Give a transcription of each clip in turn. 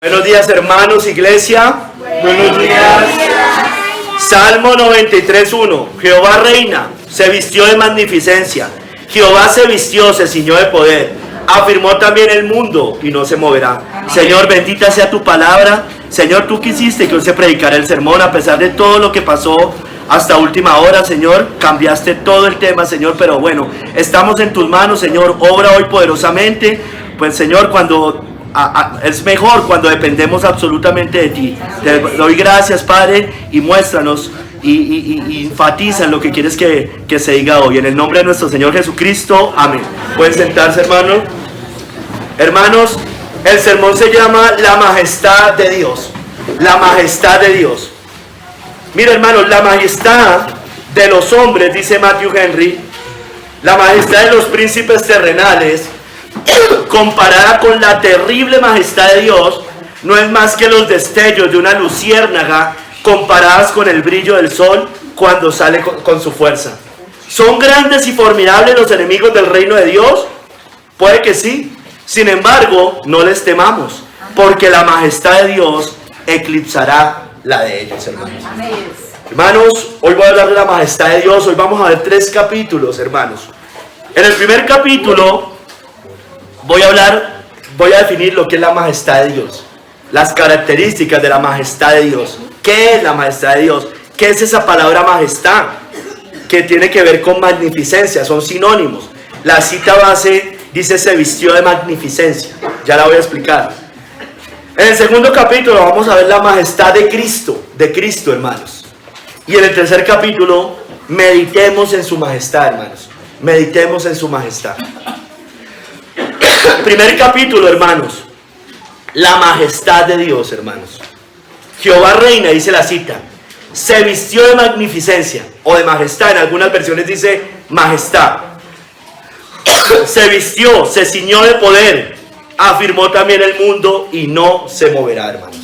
Buenos días, hermanos, iglesia. Buenos días. Salmo 93:1. Jehová reina, se vistió de magnificencia. Jehová se vistió, se ciñó de poder. Afirmó también el mundo y no se moverá. Señor, bendita sea tu palabra. Señor, tú quisiste que hoy se predicara el sermón a pesar de todo lo que pasó hasta última hora, Señor. Cambiaste todo el tema, Señor, pero bueno, estamos en tus manos, Señor. Obra hoy poderosamente. Pues, Señor, es mejor cuando dependemos absolutamente de ti. Te doy gracias, Padre, y muéstranos y enfatiza en lo que quieres que se diga hoy. En el nombre de nuestro Señor Jesucristo, amén. Pueden sentarse, hermano. Hermanos, el sermón se llama La Majestad de Dios. La Majestad de Dios. Mira, hermanos, la majestad de los hombres, dice Matthew Henry, la majestad de los príncipes terrenales, comparada con la terrible majestad de Dios, no es más que los destellos de una luciérnaga comparadas con el brillo del sol cuando sale con su fuerza. ¿Son grandes y formidables los enemigos del reino de Dios? Puede que sí. Sin embargo, no les temamos, porque la majestad de Dios eclipsará la de ellos, hermanos. Hermanos, hoy voy a hablar de la majestad de Dios. Hoy vamos a ver 3 capítulos, hermanos. En el primer capítulo voy a definir lo que es la majestad de Dios, las características de la majestad de Dios. ¿Qué es la majestad de Dios? ¿Qué es esa palabra majestad? Que tiene que ver con magnificencia, son sinónimos. La cita base dice se vistió de magnificencia, ya la voy a explicar. En el segundo capítulo vamos a ver la majestad de Cristo, hermanos. Y en el tercer capítulo, meditemos en su majestad, hermanos. Meditemos en su majestad. Primer capítulo, hermanos, la majestad de Dios, hermanos. Jehová reina, dice la cita, se vistió de magnificencia o de majestad. En algunas versiones dice majestad. Se vistió, se ciñó de poder, afirmó también el mundo y no se moverá, hermanos.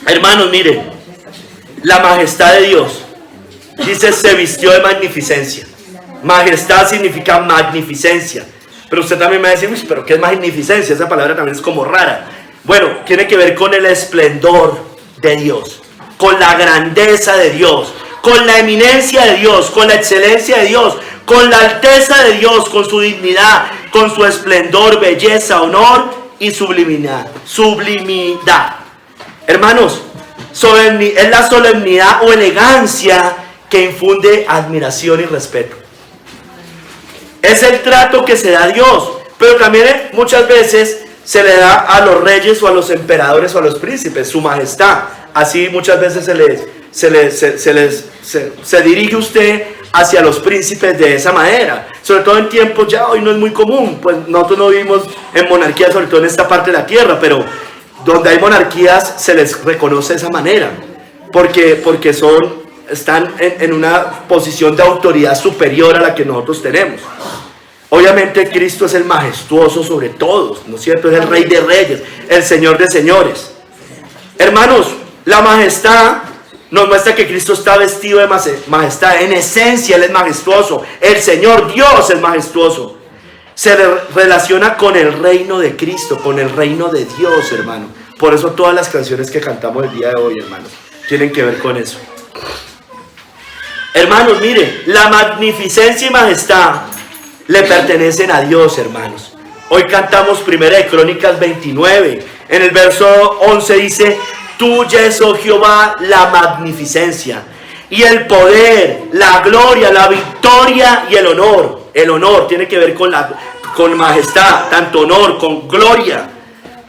Hermanos, miren, la majestad de Dios dice se vistió de magnificencia. Majestad significa magnificencia. Pero usted también me va a decir, pero ¿qué es magnificencia? Esa palabra también es como rara. Bueno, tiene que ver con el esplendor de Dios, con la grandeza de Dios, con la eminencia de Dios, con la excelencia de Dios, con la alteza de Dios, con su dignidad, con su esplendor, belleza, honor y sublimidad. Hermanos, es la solemnidad o elegancia que infunde admiración y respeto. Es el trato que se da a Dios, pero también muchas veces se le da a los reyes o a los emperadores o a los príncipes, su majestad. Así muchas veces se dirige usted hacia los príncipes de esa manera. Sobre todo en tiempos ya hoy no es muy común, pues nosotros no vivimos en monarquía, sobre todo en esta parte de la tierra, pero donde hay monarquías se les reconoce de esa manera, porque están en una posición de autoridad superior a la que nosotros tenemos. Obviamente Cristo es el majestuoso sobre todos, ¿no es cierto? Es el Rey de Reyes, el Señor de Señores. Hermanos, la majestad nos muestra que Cristo está vestido de majestad. En esencia Él es majestuoso. El Señor Dios es majestuoso. Se relaciona con el reino de Cristo, con el reino de Dios, hermano. Por eso todas las canciones que cantamos el día de hoy, hermanos, tienen que ver con eso. Hermanos, miren, la magnificencia y majestad le pertenecen a Dios, hermanos. Hoy cantamos 1 Crónicas 29. En el verso 11 dice: tuya es, oh Jehová, la magnificencia y el poder, la gloria, la victoria y el honor. El honor tiene que ver con majestad, tanto honor con gloria,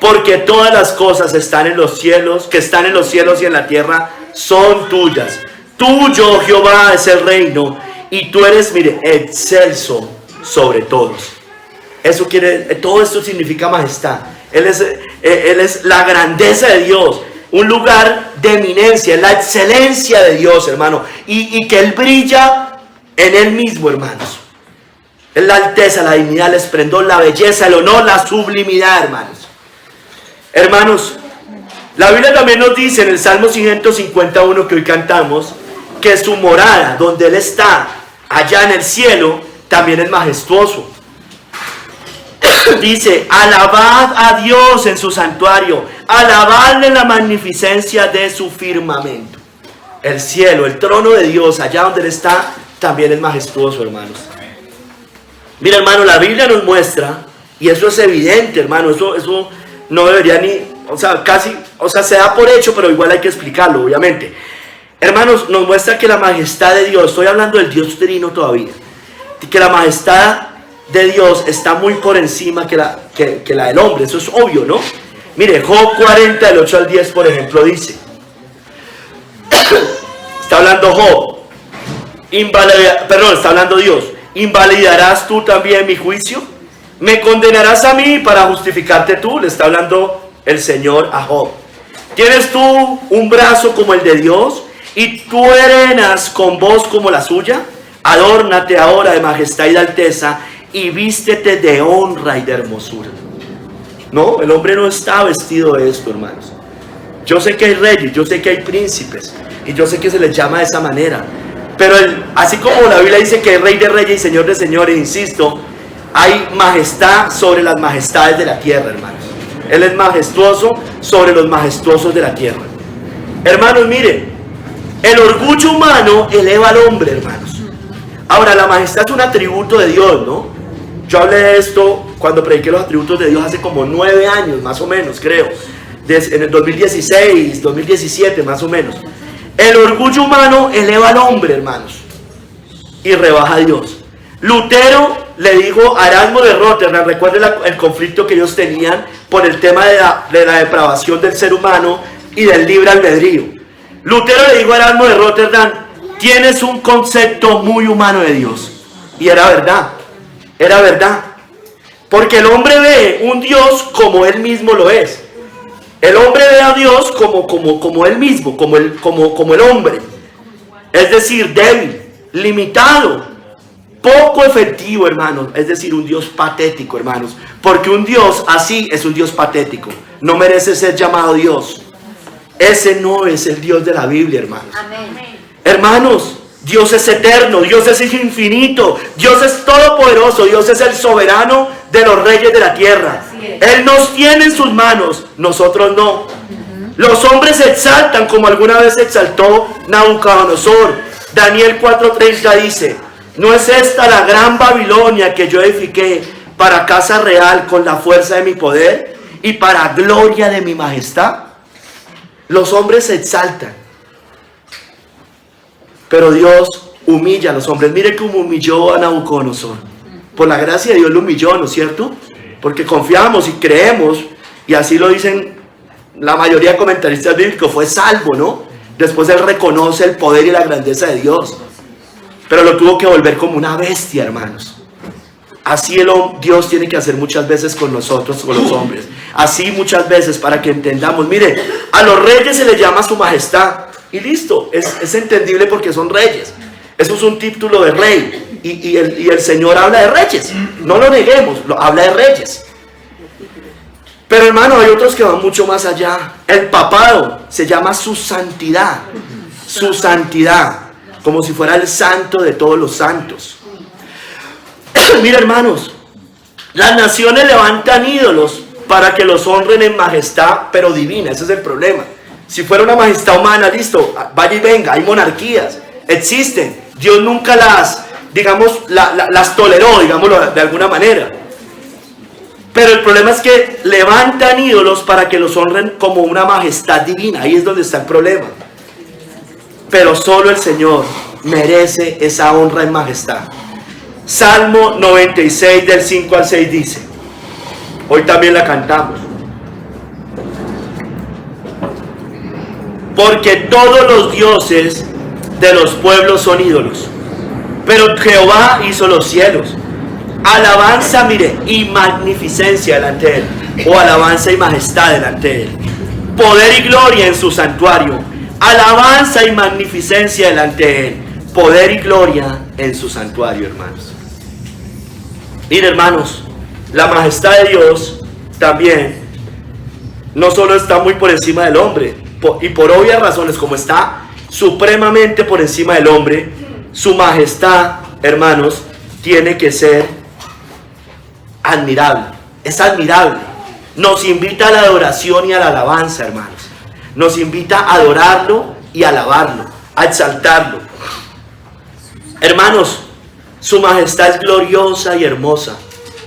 porque todas las cosas que están en los cielos y en la tierra son tuyas. Tuyo, Jehová, es el reino y tú eres, mire, excelso sobre todos. Todo esto significa majestad. Él es la grandeza de Dios, un lugar de eminencia, la excelencia de Dios, hermano, y que Él brilla en Él mismo, hermanos. Es la alteza, la dignidad, el esplendor, la belleza, el honor, la sublimidad, hermanos. Hermanos, la Biblia también nos dice en el Salmo 151 que hoy cantamos, que su morada, donde Él está, allá en el cielo, también es majestuoso. Dice, alabad a Dios en su santuario, alabadle en la magnificencia de su firmamento. El cielo, el trono de Dios, allá donde Él está, también es majestuoso, hermanos. Mira, hermano, la Biblia nos muestra, y eso es evidente, hermano, eso no debería ni, se da por hecho, pero igual hay que explicarlo, obviamente. Hermanos, nos muestra que la majestad de Dios, estoy hablando del Dios trino todavía, que la majestad de Dios está muy por encima que la del hombre, eso es obvio, ¿no? Mire, Job 40, del 8 al 10, por ejemplo, dice, está hablando Job, está hablando Dios, ¿invalidarás tú también mi juicio? ¿Me condenarás a mí para justificarte tú? Le está hablando el Señor a Job. ¿Tienes tú un brazo como el de Dios y tú herenas con voz como la suya? Adórnate ahora de majestad y de alteza y vístete de honra y de hermosura. No, el hombre no está vestido de esto, hermanos. Yo sé que hay reyes, yo sé que hay príncipes y yo sé que se les llama de esa manera, pero así como la Biblia dice que es Rey de reyes y Señor de señores, insisto, hay majestad sobre las majestades de la tierra, hermanos. Él es majestuoso sobre los majestuosos de la tierra. Hermanos, miren, el orgullo humano eleva al hombre, hermanos. Ahora, la majestad es un atributo de Dios, ¿no? Yo hablé de esto cuando prediqué los atributos de Dios hace como 9 años, más o menos, creo. En el 2016, 2017, más o menos. El orgullo humano eleva al hombre, hermanos, y rebaja a Dios. Lutero le dijo a Erasmo de Rotterdam, recuerden el conflicto que ellos tenían por el tema de la depravación del ser humano y del libre albedrío. Lutero le dijo a Erasmo de Rotterdam, tienes un concepto muy humano de Dios. Y era verdad, porque el hombre ve un Dios como él mismo lo es. El hombre ve a Dios como él mismo, como el hombre. Es decir, débil, limitado, poco efectivo, hermanos. Es decir, un Dios patético, hermanos. Porque un Dios así es un Dios patético. No merece ser llamado Dios. Ese no es el Dios de la Biblia, hermanos. Amén. Hermanos, Dios es eterno, Dios es infinito, Dios es todopoderoso, Dios es el soberano de los reyes de la tierra. Él nos tiene en sus manos, nosotros no. Los hombres se exaltan como alguna vez se exaltó Nabucodonosor. Daniel 4:30 dice, ¿no es esta la gran Babilonia que yo edifiqué para casa real con la fuerza de mi poder y para gloria de mi majestad? Los hombres se exaltan, pero Dios humilla a los hombres. Mire cómo humilló a Nabucodonosor. Por la gracia de Dios lo humilló, ¿no es cierto? Porque confiamos y creemos, y así lo dicen la mayoría de comentaristas bíblicos, fue salvo, ¿no? Después él reconoce el poder y la grandeza de Dios, pero lo tuvo que volver como una bestia, hermanos. Así Dios tiene que hacer muchas veces con nosotros, con los hombres. Así muchas veces, para que entendamos. Mire, a los reyes se les llama su majestad. Y listo, es entendible porque son reyes. Eso es un título de rey. Y el Señor habla de reyes. No lo neguemos, habla de reyes. Pero hermano, hay otros que van mucho más allá. El papado se llama su santidad. Su santidad. Como si fuera el santo de todos los santos. Mira, hermanos, las naciones levantan ídolos para que los honren en majestad, pero divina. Ese es el problema. Si fuera una majestad humana, listo, vaya y venga, hay monarquías, existen. Dios nunca las toleró, digámoslo de alguna manera. Pero el problema es que levantan ídolos para que los honren como una majestad divina. Ahí es donde está el problema. Pero solo el Señor merece esa honra en majestad. Salmo 96 del 5 al 6 dice, hoy también la cantamos, porque todos los dioses de los pueblos son ídolos, pero Jehová hizo los cielos. Alabanza, mire, y magnificencia delante de él, o alabanza y majestad delante de él, poder y gloria en su santuario, alabanza y magnificencia delante de él, poder y gloria en su santuario, hermanos. Mire, hermanos, la majestad de Dios también no solo está muy por encima del hombre, y por obvias razones, como está supremamente por encima del hombre, su majestad, hermanos, tiene que ser admirable, Es admirable. Nos invita a la adoración y a la alabanza, hermanos. Nos invita a adorarlo y a alabarlo, a exaltarlo. Hermanos, su majestad es gloriosa y hermosa,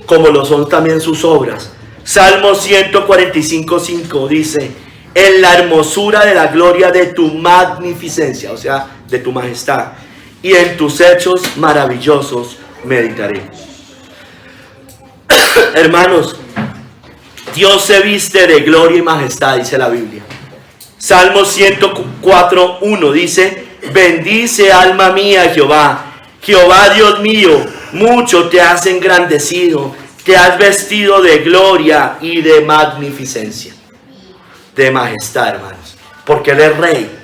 como lo son también sus obras. Salmo 145:5 dice: en la hermosura de la gloria de tu magnificencia, o sea, de tu majestad, y en tus hechos maravillosos meditaré. Hermanos, Dios se viste de gloria y majestad, dice la Biblia. Salmo 104:1 dice: bendice alma mía Jehová. Jehová Dios mío, mucho te has engrandecido, te has vestido de gloria y de magnificencia, de majestad, hermanos, porque Él es rey.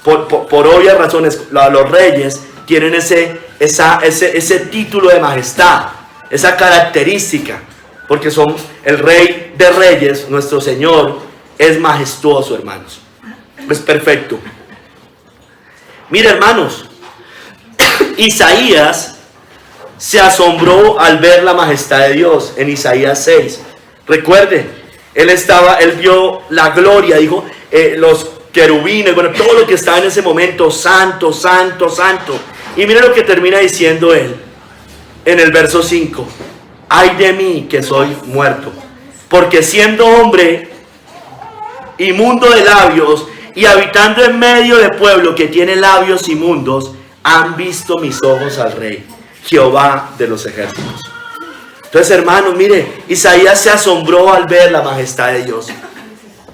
Por obvias razones, los reyes tienen ese título de majestad, esa característica, porque son el rey de reyes. Nuestro Señor es majestuoso, hermanos, es perfecto. Mira, hermanos, Isaías se asombró al ver la majestad de Dios en Isaías 6. Recuerden, él vio la gloria, dijo, los querubines, bueno, todo lo que estaba en ese momento, santo, santo, santo. Y mira lo que termina diciendo él en el verso 5: ay de mí que soy muerto, porque siendo hombre inmundo de labios y habitando en medio de pueblo que tiene labios inmundos, han visto mis ojos al Rey, Jehová de los ejércitos. Entonces, hermanos, mire, Isaías se asombró al ver la majestad de Dios.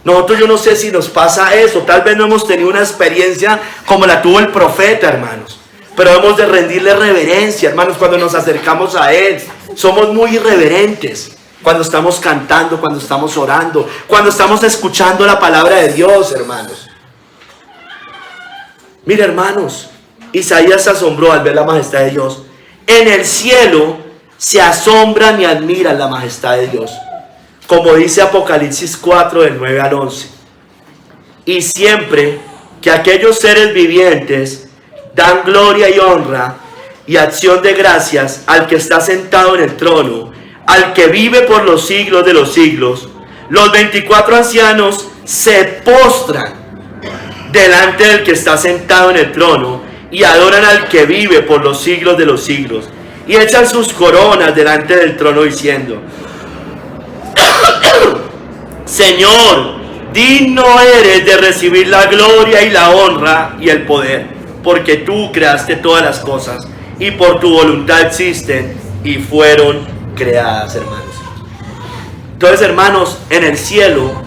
Nosotros, yo no sé si nos pasa eso, tal vez no hemos tenido una experiencia como la tuvo el profeta, hermanos, pero hemos de rendirle reverencia, hermanos, cuando nos acercamos a Él. Somos muy irreverentes cuando estamos cantando, cuando estamos orando, cuando estamos escuchando la palabra de Dios, hermanos. Mire, hermanos, Isaías se asombró al ver la majestad de Dios. En el cielo se asombran y admiran la majestad de Dios, como dice Apocalipsis 4 del 9 al 11. Y siempre que aquellos seres vivientes dan gloria y honra y acción de gracias al que está sentado en el trono, al que vive por los siglos de los siglos, los 24 ancianos se postran delante del que está sentado en el trono y adoran al que vive por los siglos de los siglos, y echan sus coronas delante del trono diciendo: Señor, digno eres de recibir la gloria y la honra y el poder, porque tú creaste todas las cosas y por tu voluntad existen y fueron creadas, hermanos. Entonces, hermanos, en el cielo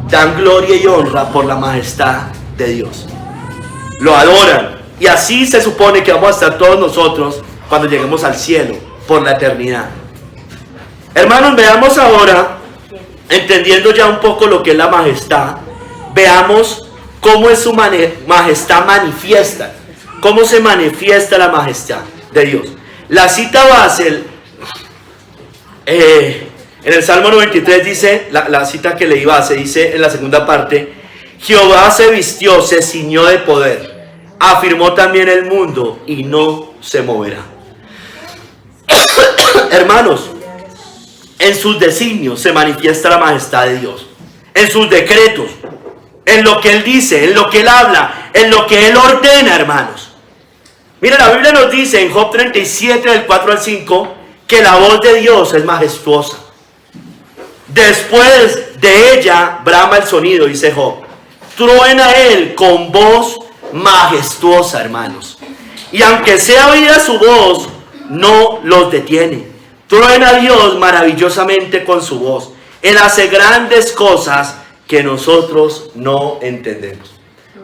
dan gloria y honra por la majestad de Dios, lo adoran. Y así se supone que vamos a estar todos nosotros cuando lleguemos al cielo, por la eternidad. Hermanos, veamos ahora, entendiendo ya un poco lo que es la majestad, veamos cómo es su majestad manifiesta, cómo se manifiesta la majestad de Dios. La cita base, en el Salmo 93 dice, la cita que leí base, dice en la segunda parte: Jehová se vistió, se ciñó de poder, afirmó también el mundo y no se moverá. Hermanos, en sus designios se manifiesta la majestad de Dios, en sus decretos, en lo que Él dice, en lo que Él habla, en lo que Él ordena, hermanos. Mira, la Biblia nos dice en Job 37 del 4 al 5 que la voz de Dios es majestuosa. Después de ella brama el sonido, dice Job. Truena Él con voz majestuosa, hermanos, y aunque sea oída su voz, no los detiene. Truena Dios maravillosamente con su voz. Él hace grandes cosas que nosotros no entendemos.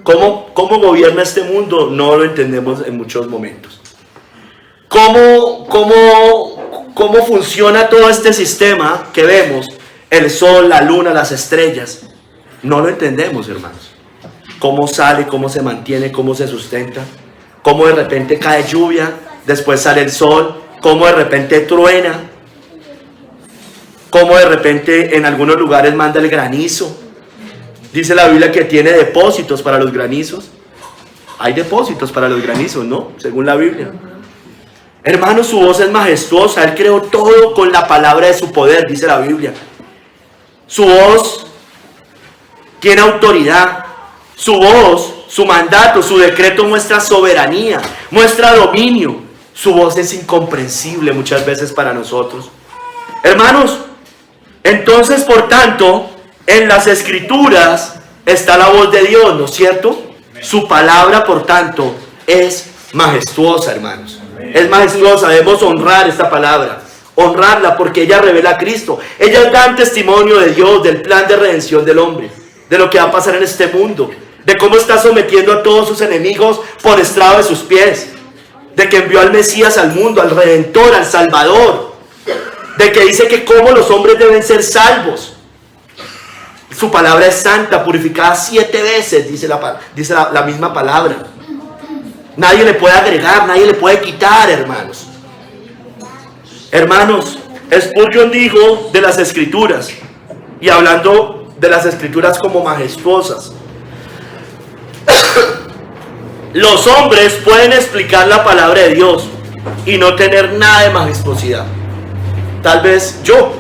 ¿Cómo gobierna este mundo? No lo entendemos en muchos momentos. ¿Cómo funciona todo este sistema que vemos? El sol, la luna, las estrellas. No lo entendemos, hermanos. Cómo sale, cómo se mantiene, cómo se sustenta, cómo de repente cae lluvia, después sale el sol, cómo de repente truena, cómo de repente en algunos lugares manda el granizo. Dice la Biblia que tiene depósitos para los granizos. Hay depósitos para los granizos, ¿no? Según la Biblia. Hermanos, su voz es majestuosa. Él creó todo con la palabra de su poder, dice la Biblia. Su voz tiene autoridad. Su voz, su mandato, su decreto muestra soberanía, muestra dominio. Su voz es incomprensible muchas veces para nosotros. Hermanos, entonces, por tanto, en las Escrituras está la voz de Dios, ¿no es cierto? Su palabra, por tanto, es majestuosa, hermanos. Es majestuosa, debemos honrar esta palabra. Honrarla porque ella revela a Cristo. Ella da un testimonio de Dios, del plan de redención del hombre, de lo que va a pasar en este mundo, de cómo está sometiendo a todos sus enemigos por estrado de sus pies, de que envió al Mesías al mundo, al Redentor, al Salvador, de que dice que cómo los hombres deben ser salvos. Su palabra es santa, purificada 7 veces, dice la misma palabra. Nadie le puede agregar, nadie le puede quitar, hermanos. Hermanos, Spurgeon dijo de las Escrituras, y hablando de las Escrituras como majestuosas, los hombres pueden explicar la palabra de Dios y no tener nada de majestuosidad. Tal vez yo,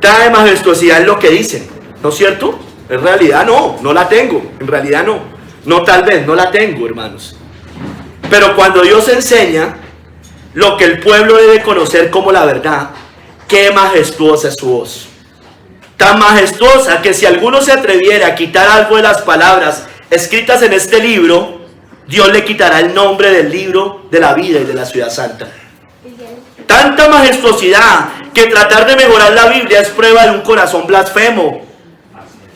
nada de majestuosidad en lo que dicen, ¿no es cierto? En realidad no la tengo, en realidad no. No, tal vez, no la tengo, hermanos. Pero cuando Dios enseña lo que el pueblo debe conocer como la verdad, qué majestuosa es su voz. Tan majestuosa que si alguno se atreviera a quitar algo de las palabras escritas en este libro, Dios le quitará el nombre del libro de la vida y de la ciudad santa. Tanta majestuosidad que tratar de mejorar la Biblia es prueba de un corazón blasfemo.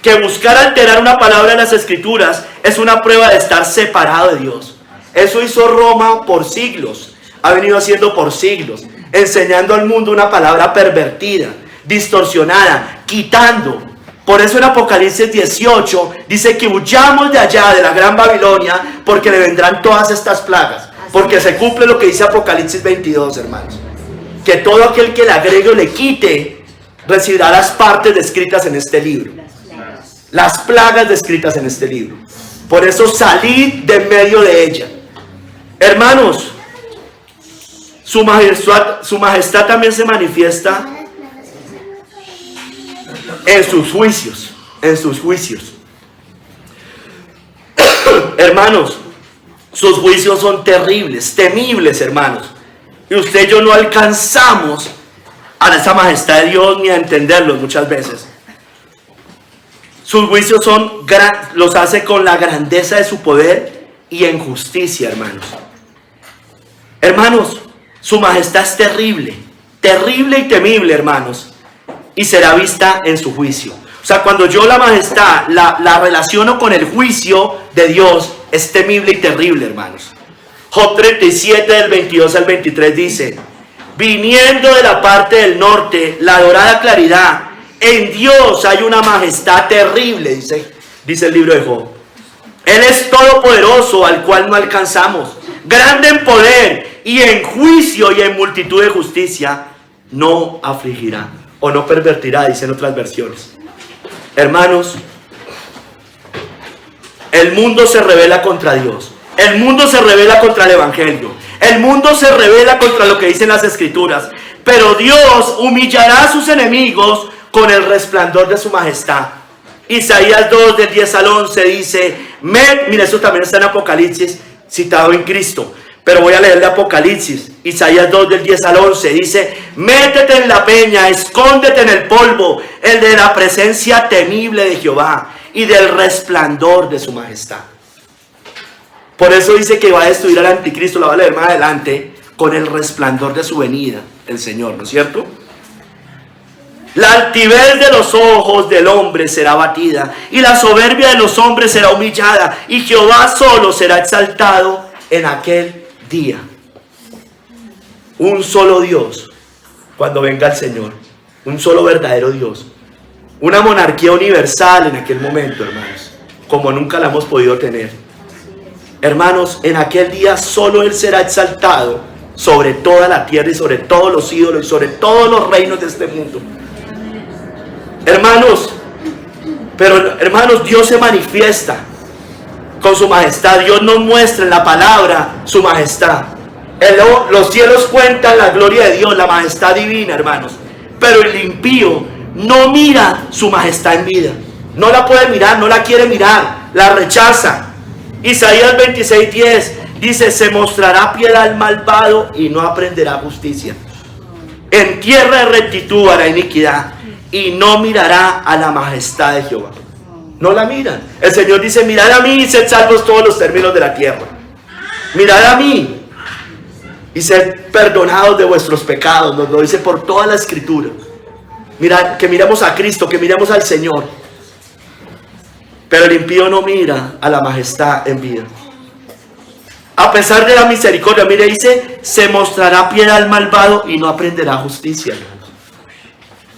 Que buscar alterar una palabra en las Escrituras es una prueba de estar separado de Dios. Eso hizo Roma por siglos, ha venido haciendo por siglos, enseñando al mundo una palabra pervertida, distorsionada, quitando. Por eso en Apocalipsis 18 dice que huyamos de allá, de la gran Babilonia, porque le vendrán todas estas plagas. Porque se cumple lo que dice Apocalipsis 22, hermanos. Que todo aquel que le agregue o le quite, recibirá las partes descritas en este libro. Las plagas descritas en este libro. Por eso salid de en medio de ella. Hermanos, su majestad también se manifiesta en sus juicios. En sus juicios. Hermanos, sus juicios son terribles, temibles, hermanos. Y usted y yo no alcanzamos a esa majestad de Dios ni a entenderlos muchas veces. Sus juicios los hace con la grandeza de su poder y en justicia, hermanos. Hermanos, su majestad es terrible, terrible y temible, hermanos, y será vista en su juicio. O sea, cuando yo la majestad la relaciono con el juicio de Dios, es temible y terrible, hermanos. Job 37, del 22 al 23 dice: viniendo de la parte del norte, la dorada claridad, en Dios hay una majestad terrible, dice el libro de Job. Él es todopoderoso, al cual no alcanzamos, grande en poder y en juicio y en multitud de justicia, no afligirá o no pervertirá, dicen otras versiones. Hermanos, el mundo se rebela contra Dios, el mundo se rebela contra el Evangelio, el mundo se rebela contra lo que dicen las Escrituras, pero Dios humillará a sus enemigos con el resplandor de su majestad. Isaías 2, del 10 al 11 dice, mira, eso también está en Apocalipsis, citado en Cristo, pero voy a leer de Apocalipsis. Isaías 2, del 10 al 11 dice: métete en la peña, escóndete en el polvo, el de la presencia temible de Jehová y del resplandor de su majestad. Por eso dice que va a destruir al anticristo, lo va a leer más adelante, con el resplandor de su venida, el Señor, ¿no es cierto? La altivez de los ojos del hombre será abatida, y la soberbia de los hombres será humillada, y Jehová solo será exaltado en aquel día. Un solo Dios, cuando venga el Señor, un solo verdadero Dios, una monarquía universal en aquel momento, hermanos, como nunca la hemos podido tener. Hermanos, en aquel día solo Él será exaltado sobre toda la tierra y sobre todos los ídolos y sobre todos los reinos de este mundo. Hermanos, pero hermanos, Dios se manifiesta con su majestad. Dios nos muestra en la palabra su majestad. Los cielos cuentan la gloria de Dios, la majestad divina, hermanos. Pero el impío no mira su majestad en vida. No la puede mirar, no la quiere mirar, la rechaza. Isaías 26:10 dice: se mostrará piedad al malvado y no aprenderá justicia. En tierra de rectitud hará iniquidad y no mirará a la majestad de Jehová. No la miran. El Señor dice: mirad a mí y sed salvos todos los términos de la tierra. Mirad a mí y sed perdonados de vuestros pecados. Nos lo dice por toda la Escritura. Mirad, que miremos a Cristo, que miremos al Señor. Pero el impío no mira a la majestad en vida. A pesar de la misericordia, mire, dice: se mostrará piedad al malvado y no aprenderá justicia.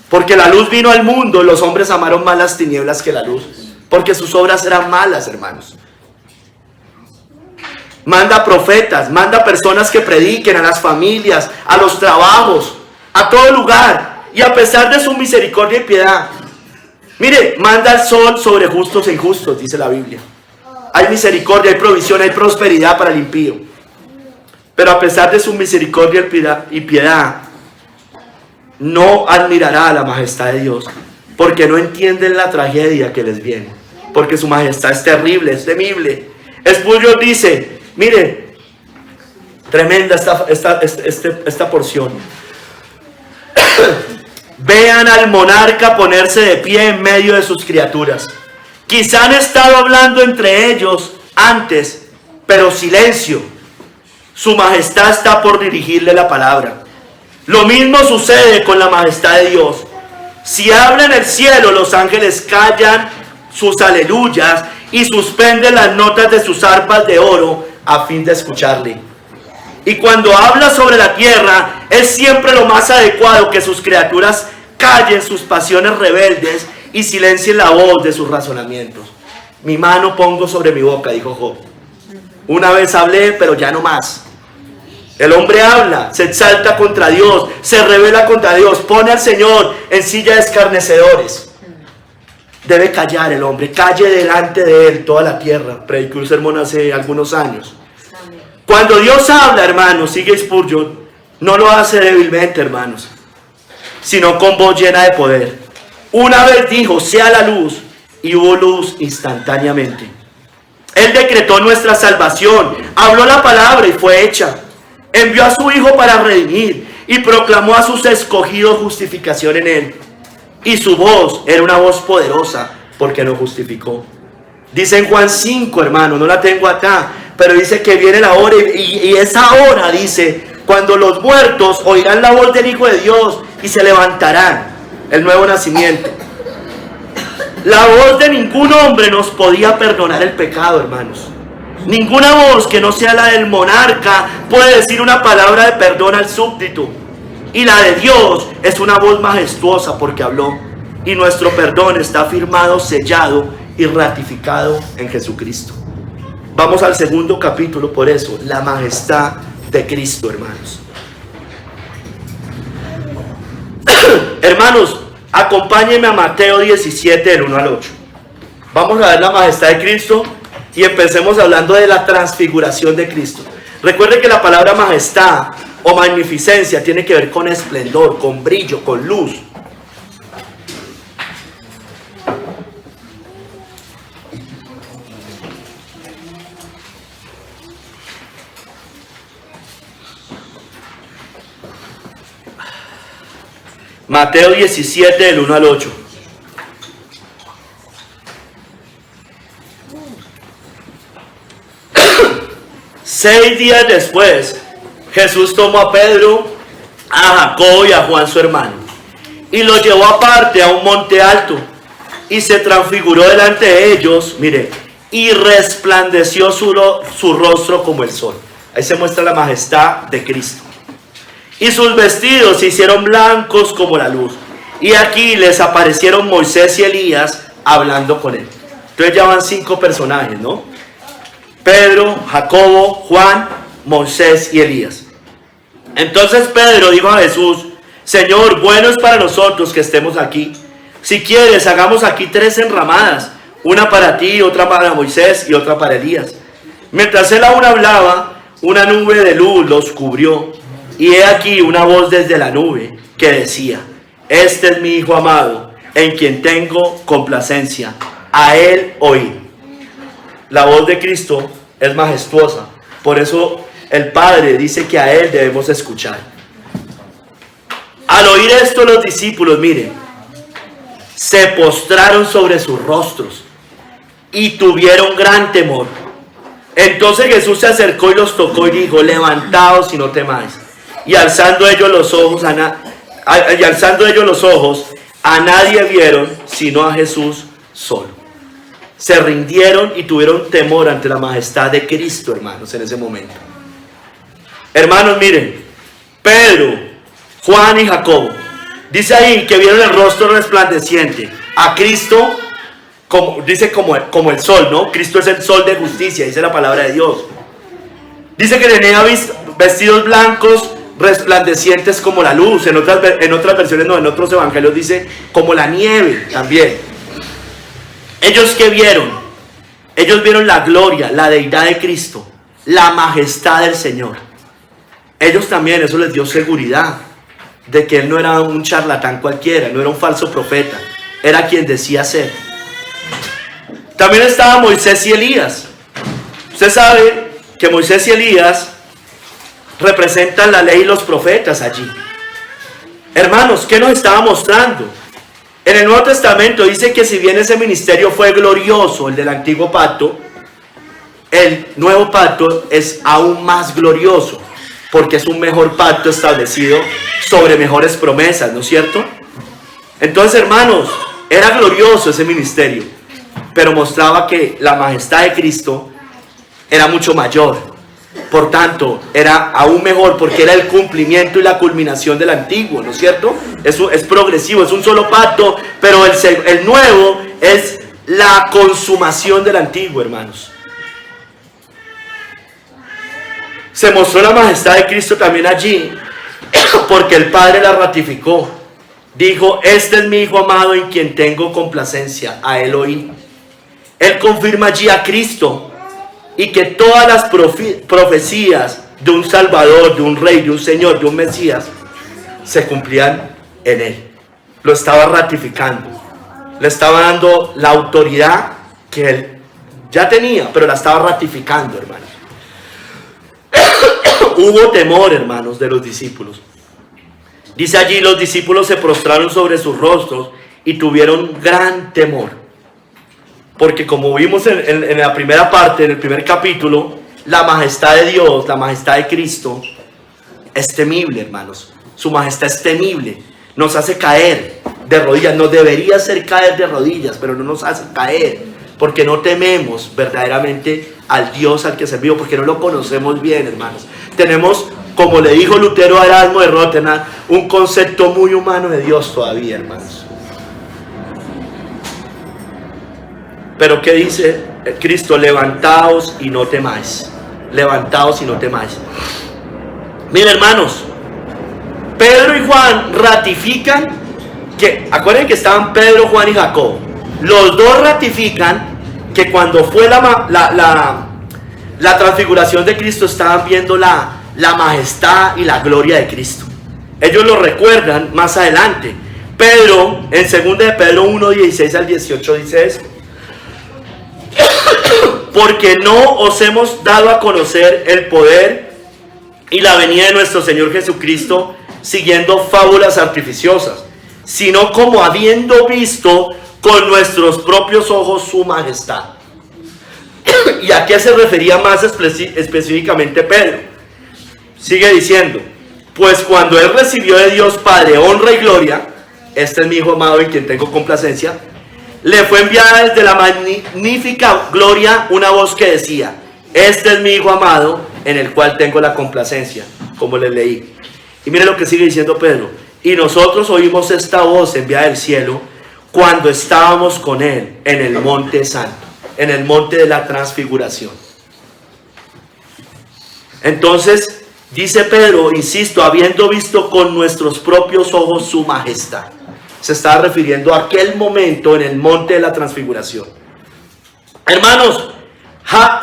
Porque la luz vino al mundo, los hombres amaron más las tinieblas que la luz, porque sus obras eran malas, hermanos. Manda profetas, manda personas que prediquen a las familias, a los trabajos, a todo lugar. Y a pesar de su misericordia y piedad, mire, manda el sol sobre justos e injustos, dice la Biblia. Hay misericordia, hay provisión, hay prosperidad para el impío. Pero a pesar de su misericordia y piedad, no admirará la majestad de Dios, porque no entienden la tragedia que les viene, porque su majestad es terrible, es temible. Spurgeon dice, mire, tremenda esta porción. Vean al monarca ponerse de pie en medio de sus criaturas. Quizá han estado hablando entre ellos antes, pero silencio. Su majestad está por dirigirle la palabra. Lo mismo sucede con la majestad de Dios. Si habla en el cielo, los ángeles callan sus aleluyas y suspenden las notas de sus arpas de oro a fin de escucharle. Y cuando habla sobre la tierra, es siempre lo más adecuado que sus criaturas callen sus pasiones rebeldes y silencien la voz de sus razonamientos. Mi mano pongo sobre mi boca, dijo Job. Una vez hablé, pero ya no más. El hombre habla, se exalta contra Dios, se revela contra Dios, pone al Señor en silla de escarnecedores. Debe callar el hombre, calle delante de él toda la tierra. Predicó un sermón hace algunos años. Cuando Dios habla, hermanos, sigue Spurgeon, no lo hace débilmente, hermanos, sino con voz llena de poder. Una vez dijo: sea la luz, y hubo luz instantáneamente. Él decretó nuestra salvación, habló la palabra y fue hecha. Envió a su Hijo para redimir y proclamó a sus escogidos justificación en él. Y su voz era una voz poderosa porque nos justificó. Dice en Juan 5, hermano, no la tengo acá, pero dice que viene la hora y esa hora, dice, cuando los muertos oirán la voz del Hijo de Dios y se levantarán, el nuevo nacimiento. La voz de ningún hombre nos podía perdonar el pecado, hermanos. Ninguna voz que no sea la del monarca puede decir una palabra de perdón al súbdito. Y la de Dios es una voz majestuosa porque habló. Y nuestro perdón está firmado, sellado y ratificado en Jesucristo. Vamos al segundo capítulo, por eso, la majestad de Cristo, hermanos. Hermanos, acompáñenme a Mateo 17, del 1 al 8. Vamos a ver la majestad de Cristo y empecemos hablando de la transfiguración de Cristo. Recuerden que la palabra majestad o magnificencia tiene que ver con esplendor, con brillo, con luz. Mateo 17, del 1 al 8. Seis días después, Jesús tomó a Pedro, a Jacobo y a Juan su hermano, y los llevó aparte a un monte alto, y se transfiguró delante de ellos, mire, y resplandeció su rostro como el sol. Ahí se muestra la majestad de Cristo. Y sus vestidos se hicieron blancos como la luz. Y aquí les aparecieron Moisés y Elías hablando con él. Entonces ya van 5 personajes, ¿no? Pedro, Jacobo, Juan, Moisés y Elías. Entonces Pedro dijo a Jesús: Señor, bueno es para nosotros que estemos aquí. Si quieres, hagamos aquí 3 enramadas, una para ti, otra para Moisés y otra para Elías. Mientras él aún hablaba, una nube de luz los cubrió, y he aquí una voz desde la nube que decía: este es mi Hijo amado, en quien tengo complacencia, a él oíd. La voz de Cristo es majestuosa, por eso el Padre dice que a él debemos escuchar. Al oír esto, los discípulos, miren, se postraron sobre sus rostros y tuvieron gran temor. Entonces Jesús se acercó y los tocó y dijo: levantaos y no temáis. Y alzando ellos los ojos a nadie vieron sino a Jesús solo. Se rindieron y tuvieron temor ante la majestad de Cristo, hermanos, en ese momento. Hermanos, miren, Pedro, Juan y Jacobo, dice ahí que vieron el rostro resplandeciente a Cristo, dice como el sol, ¿no? Cristo es el sol de justicia, dice la palabra de Dios. Dice que tenía vestidos blancos resplandecientes como la luz. En otras versiones, no, en otros evangelios dice como la nieve también. ¿Ellos qué vieron? Ellos vieron la gloria, la deidad de Cristo, la majestad del Señor. Ellos también, eso les dio seguridad de que Él no era un charlatán cualquiera, no era un falso profeta, era quien decía ser. También estaba Moisés y Elías. Usted sabe que Moisés y Elías representan la ley y los profetas allí. Hermanos, ¿qué nos estaba mostrando? En el Nuevo Testamento dice que si bien ese ministerio fue glorioso, el del antiguo pacto, el nuevo pacto es aún más glorioso, porque es un mejor pacto establecido sobre mejores promesas, ¿no es cierto? Entonces, hermanos, era glorioso ese ministerio, pero mostraba que la majestad de Cristo era mucho mayor. Por tanto, era aún mejor porque era el cumplimiento y la culminación del antiguo, ¿no es cierto? Eso es progresivo, es un solo pacto, pero el nuevo es la consumación del antiguo, hermanos. Se mostró la majestad de Cristo también allí, porque el Padre la ratificó. Dijo: este es mi Hijo amado en quien tengo complacencia, a él oí. Él confirma allí a Cristo, y que todas las profecías de un Salvador, de un Rey, de un Señor, de un Mesías, se cumplían en Él. Lo estaba ratificando. Le estaba dando la autoridad que Él ya tenía, pero la estaba ratificando, hermanos. Hubo temor, hermanos, de los discípulos. Dice allí: los discípulos se prostraron sobre sus rostros y tuvieron gran temor. Porque como vimos en la primera parte, en el primer capítulo, la majestad de Dios, la majestad de Cristo, es temible, hermanos. Su majestad es temible. Nos hace caer de rodillas. Nos debería hacer caer de rodillas, pero no nos hace caer. Porque no tememos verdaderamente al Dios al que servimos, porque no lo conocemos bien, hermanos. Tenemos, como le dijo Lutero a Erasmo de Rotterdam, un concepto muy humano de Dios todavía, hermanos. Pero ¿qué dice Cristo? Levantaos y no temáis. Levantaos y no temáis. Miren, hermanos, Pedro y Juan ratifican que, acuérdense que estaban Pedro, Juan y Jacobo. Los dos ratifican que cuando fue la transfiguración de Cristo, estaban viendo la majestad y la gloria de Cristo. Ellos lo recuerdan más adelante. Pedro, en 2 de Pedro 1, 16 al 18 dice esto: porque no os hemos dado a conocer el poder y la venida de nuestro Señor Jesucristo siguiendo fábulas artificiosas, sino como habiendo visto con nuestros propios ojos su majestad. ¿Y a qué se refería más específicamente Pedro? Sigue diciendo: pues cuando él recibió de Dios Padre honra y gloria, este es mi Hijo amado en quien tengo complacencia, le fue enviada desde la magnífica gloria una voz que decía: este es mi Hijo amado en el cual tengo la complacencia, como les leí. Y mire lo que sigue diciendo Pedro: y nosotros oímos esta voz enviada del cielo cuando estábamos con él en el monte santo, en el monte de la transfiguración. Entonces dice Pedro, insisto, habiendo visto con nuestros propios ojos su majestad. Se estaba refiriendo a aquel momento en el monte de la transfiguración. Hermanos,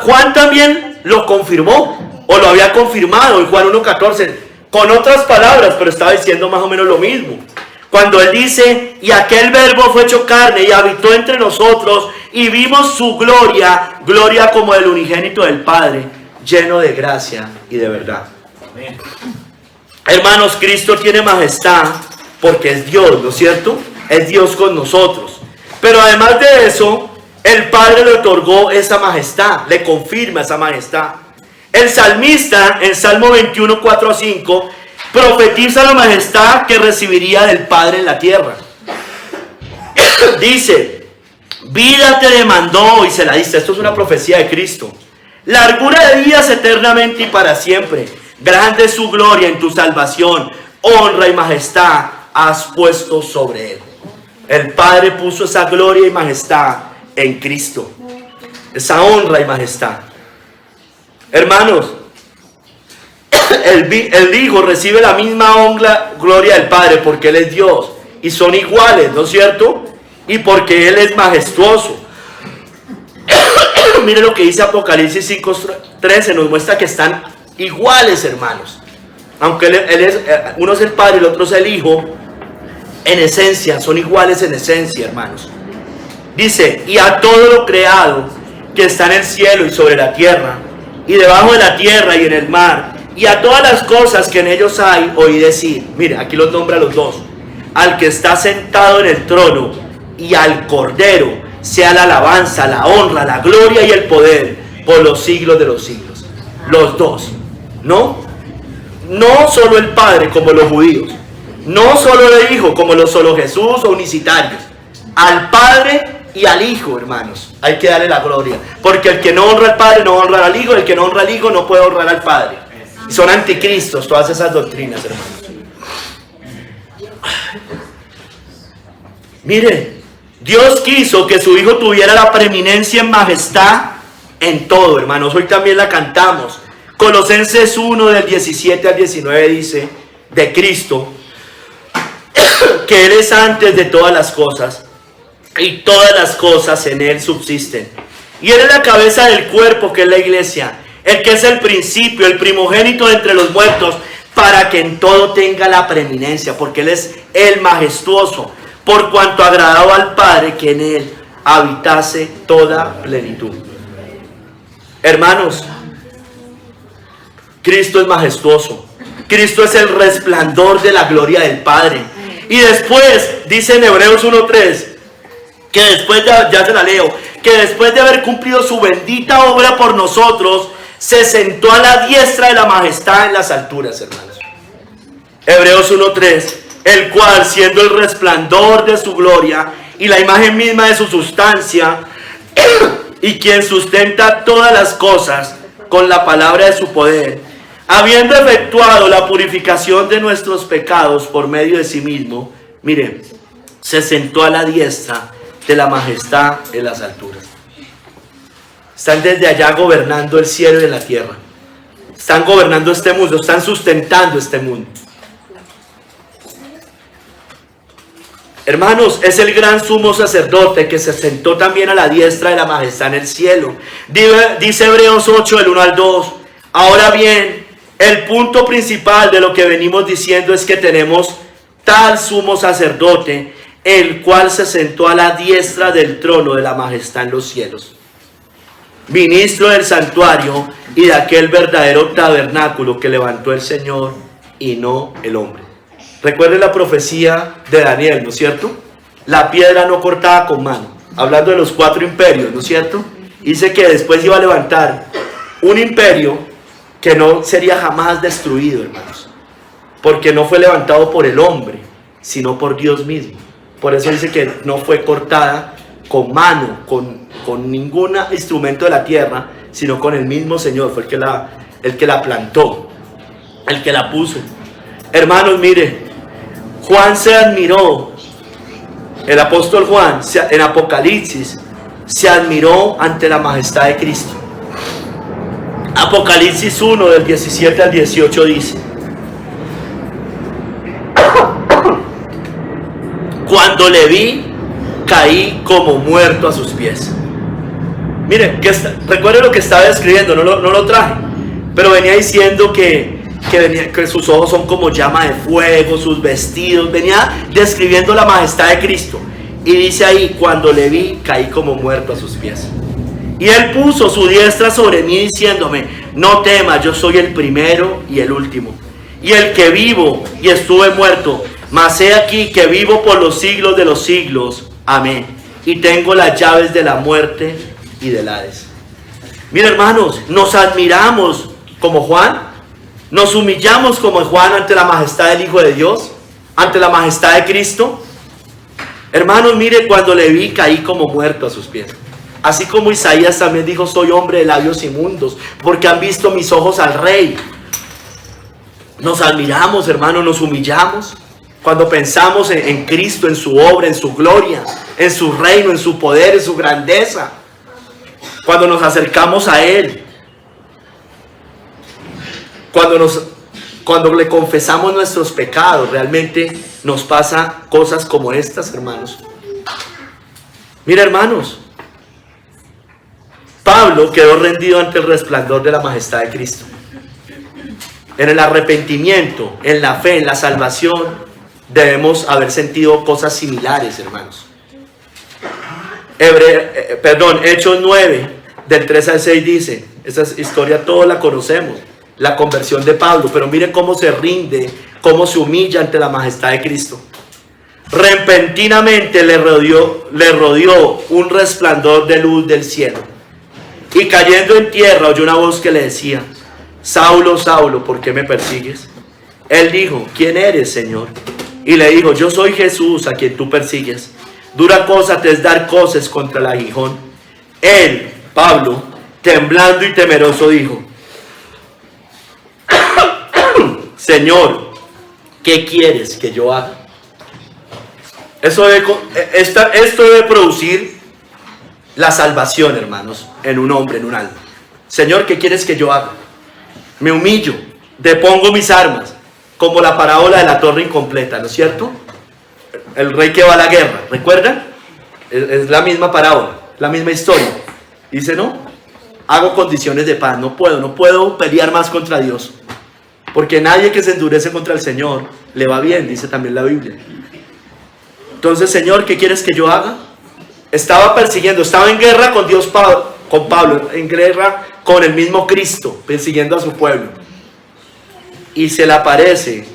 Juan también lo confirmó. o lo había confirmado en Juan 1:14, con otras palabras, pero estaba diciendo más o menos lo mismo. Cuando él dice, y aquel verbo fue hecho carne y habitó entre nosotros y vimos su gloria, gloria como del unigénito del Padre, lleno de gracia y de verdad. Amén. Hermanos, Cristo tiene majestad porque es Dios, ¿no es cierto? Es Dios con nosotros. Pero además de eso, el Padre le otorgó esa majestad, le confirma esa majestad. El salmista en Salmo 21, 4-5 profetiza la majestad que recibiría del Padre en la tierra. Dice, vida te demandó y se la diste. Esto es una profecía de Cristo. Largura de días eternamente y para siempre. Grande es su gloria en tu salvación. Honra y majestad has puesto sobre él. El Padre puso esa gloria y majestad en Cristo. Esa honra y majestad. Hermanos, el Hijo recibe la misma gloria del Padre porque Él es Dios y son iguales, ¿no es cierto? Y porque Él es majestuoso. Mire lo que dice Apocalipsis 5:13, nos muestra que están iguales, hermanos. Aunque uno es el Padre y el otro es el Hijo, en esencia, son iguales en esencia, hermanos. Dice, y a todo lo creado que está en el cielo y sobre la tierra, y debajo de la tierra y en el mar, y a todas las cosas que en ellos hay, oí decir, mire, aquí los nombra a los dos, al que está sentado en el trono y al Cordero, sea la alabanza, la honra, la gloria y el poder por los siglos de los siglos. Los dos, ¿no? No solo el Padre como los judíos, no solo el Hijo como los solo Jesús o unicitarios, al Padre y al Hijo, hermanos, hay que darle la gloria, porque el que no honra al Padre no honra al Hijo, el que no honra al Hijo no puede honrar al Padre. Y son anticristos todas esas doctrinas, hermanos. Mire, Dios quiso que su Hijo tuviera la preeminencia en majestad en todo, hermanos. Hoy también la cantamos. Colosenses 1 del 17 al 19 dice de Cristo que Él es antes de todas las cosas y todas las cosas en Él subsisten. Y Él es la cabeza del cuerpo, que es la iglesia, el que es el principio, el primogénito de entre los muertos, para que en todo tenga la preeminencia, porque Él es el majestuoso, por cuanto agradaba al Padre que en Él habitase toda plenitud. Hermanos, Cristo es majestuoso. Cristo es el resplandor de la gloria del Padre. Y después, dice en Hebreos 1:3, que después de, ya se la leo, que después de haber cumplido su bendita obra por nosotros, se sentó a la diestra de la majestad en las alturas, hermanos. Hebreos 1:3, el cual, siendo el resplandor de su gloria y la imagen misma de su sustancia, y quien sustenta todas las cosas con la palabra de su poder, habiendo efectuado la purificación de nuestros pecados por medio de sí mismo, miren, se sentó a la diestra de la majestad en las alturas. Están desde allá gobernando el cielo y la tierra. Están gobernando este mundo, están sustentando este mundo. Hermanos, es el gran sumo sacerdote que se sentó también a la diestra de la majestad en el cielo. Dice Hebreos 8, del 1 al 2. Ahora bien, el punto principal de lo que venimos diciendo es que tenemos tal sumo sacerdote, el cual se sentó a la diestra del trono de la majestad en los cielos, ministro del santuario y de aquel verdadero tabernáculo que levantó el Señor y no el hombre. Recuerden la profecía de Daniel, ¿no es cierto? La piedra no cortada con mano, hablando de los 4 imperios, ¿no es cierto? Dice que después iba a levantar un imperio que no sería jamás destruido, hermanos, porque no fue levantado por el hombre, sino por Dios mismo. Por eso dice que no fue cortada con mano, con ningún instrumento de la tierra, sino con el mismo Señor. Fue el que la plantó, el que la puso. Hermanos, mire, Juan se admiró, el apóstol Juan en Apocalipsis se admiró ante la majestad de Cristo. Apocalipsis 1 del 17 al 18 dice: cuando le vi, caí como muerto a sus pies. Mire, recuerde lo que estaba escribiendo, no lo traje. pero venía diciendo que sus ojos son como llama de fuego, sus vestidos, venía describiendo la majestad de Cristo. Y dice ahí, cuando le vi, caí como muerto a sus pies. Y él puso su diestra sobre mí diciéndome, no temas, yo soy el primero y el último, y el que vivo y estuve muerto, mas he aquí que vivo por los siglos de los siglos. Amén. Y tengo las llaves de la muerte y del Hades. Mira, hermanos, nos admiramos como Juan, nos humillamos como Juan ante la majestad del Hijo de Dios, ante la majestad de Cristo. Hermanos, mire, cuando le vi caí como muerto a sus pies. Así como Isaías también dijo, soy hombre de labios inmundos, porque han visto mis ojos al Rey. Nos admiramos, hermanos, nos humillamos cuando pensamos en Cristo, en su obra, en su gloria, en su reino, en su poder, en su grandeza. Cuando nos acercamos a Él, cuando le confesamos nuestros pecados, realmente nos pasa cosas como estas, hermanos. Mira, hermanos, Pablo quedó rendido ante el resplandor de la majestad de Cristo. En el arrepentimiento, en la fe, en la salvación, debemos haber sentido cosas similares, hermanos. Hechos 9, del 3 al 6 dice, esa historia todos la conocemos, la conversión de Pablo, pero mire cómo se rinde, cómo se humilla ante la majestad de Cristo. Repentinamente le rodeó un resplandor de luz del cielo, y cayendo en tierra oyó una voz que le decía, Saulo, Saulo, ¿por qué me persigues? Él dijo, ¿quién eres, Señor? Y le dijo, yo soy Jesús a quien tú persigues. Dura cosa te es dar coces contra el aguijón. Él, Pablo, temblando y temeroso, dijo, Señor, ¿qué quieres que yo haga? Esto debe producir la salvación, hermanos, en un hombre, en un alma. Señor, ¿qué quieres que yo haga? Me humillo, depongo mis armas, como la parábola de la torre incompleta, ¿no es cierto? El rey que va a la guerra, ¿recuerdan? Es la misma parábola, la misma historia. Dice, no, hago condiciones de paz, no puedo pelear más contra Dios, porque nadie que se endurece contra el Señor le va bien, dice también la Biblia. Entonces, Señor, ¿qué quieres que yo haga? Estaba en guerra con Dios, con Pablo, en guerra con el mismo Cristo, persiguiendo a su pueblo. Y se le aparece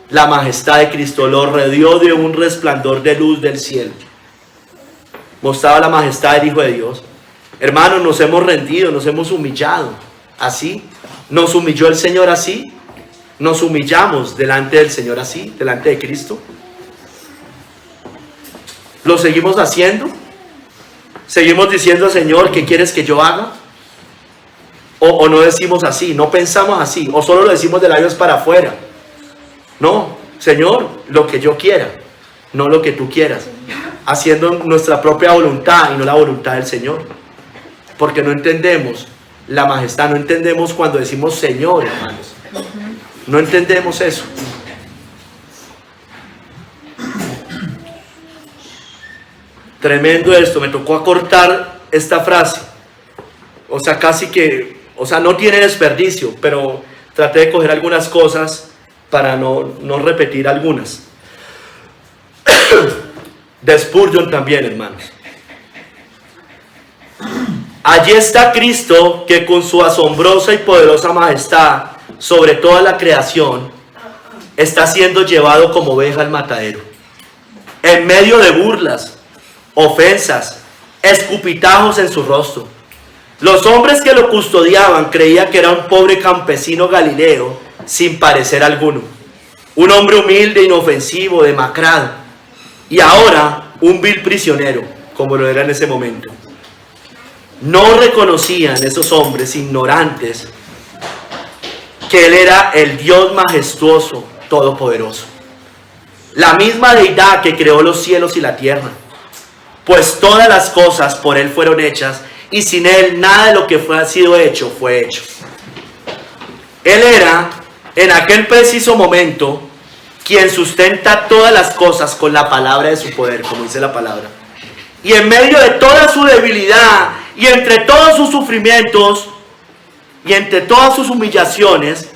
la majestad de Cristo, lo rodeó de un resplandor de luz del cielo. Mostraba la majestad del Hijo de Dios. Hermanos, nos hemos rendido, nos hemos humillado. Así, nos humilló el Señor así. Nos humillamos delante del Señor así, delante de Cristo. ¿Lo seguimos haciendo? ¿Seguimos diciendo, Señor, qué quieres que yo haga? O no decimos así, no pensamos así, o solo lo decimos de labios para afuera. No, Señor, lo que yo quiera, no lo que tú quieras, haciendo nuestra propia voluntad y no la voluntad del Señor, porque no entendemos la majestad, no entendemos cuando decimos Señor, hermanos, no entendemos eso. Tremendo esto, me tocó acortar esta frase, o sea, no tiene desperdicio, pero traté de coger algunas cosas para no repetir algunas. De Spurgeon también, hermanos. Allí está Cristo, que con su asombrosa y poderosa majestad sobre toda la creación está siendo llevado como oveja al matadero, en medio de burlas, ofensas, escupitajos en su rostro. Los hombres que lo custodiaban creían que era un pobre campesino galileo sin parecer alguno, un hombre humilde, inofensivo, demacrado, y ahora un vil prisionero, como lo era en ese momento. No reconocían esos hombres ignorantes que Él era el Dios majestuoso, todopoderoso, la misma deidad que creó los cielos y la tierra, pues todas las cosas por Él fueron hechas, y sin Él nada de lo que ha sido hecho fue hecho. Él era, en aquel preciso momento, quien sustenta todas las cosas con la palabra de su poder, como dice la palabra. Y en medio de toda su debilidad y entre todos sus sufrimientos, y entre todas sus humillaciones,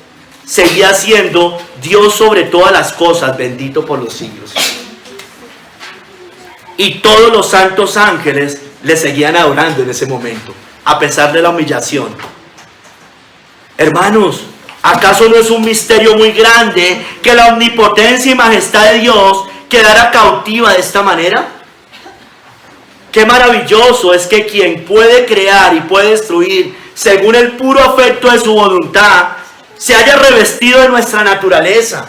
seguía siendo Dios sobre todas las cosas, bendito por los siglos. Y todos los santos ángeles le seguían adorando en ese momento, a pesar de la humillación. Hermanos, ¿acaso no es un misterio muy grande que la omnipotencia y majestad de Dios quedara cautiva de esta manera? Qué maravilloso es que quien puede crear y puede destruir según el puro afecto de su voluntad, se haya revestido de nuestra naturaleza,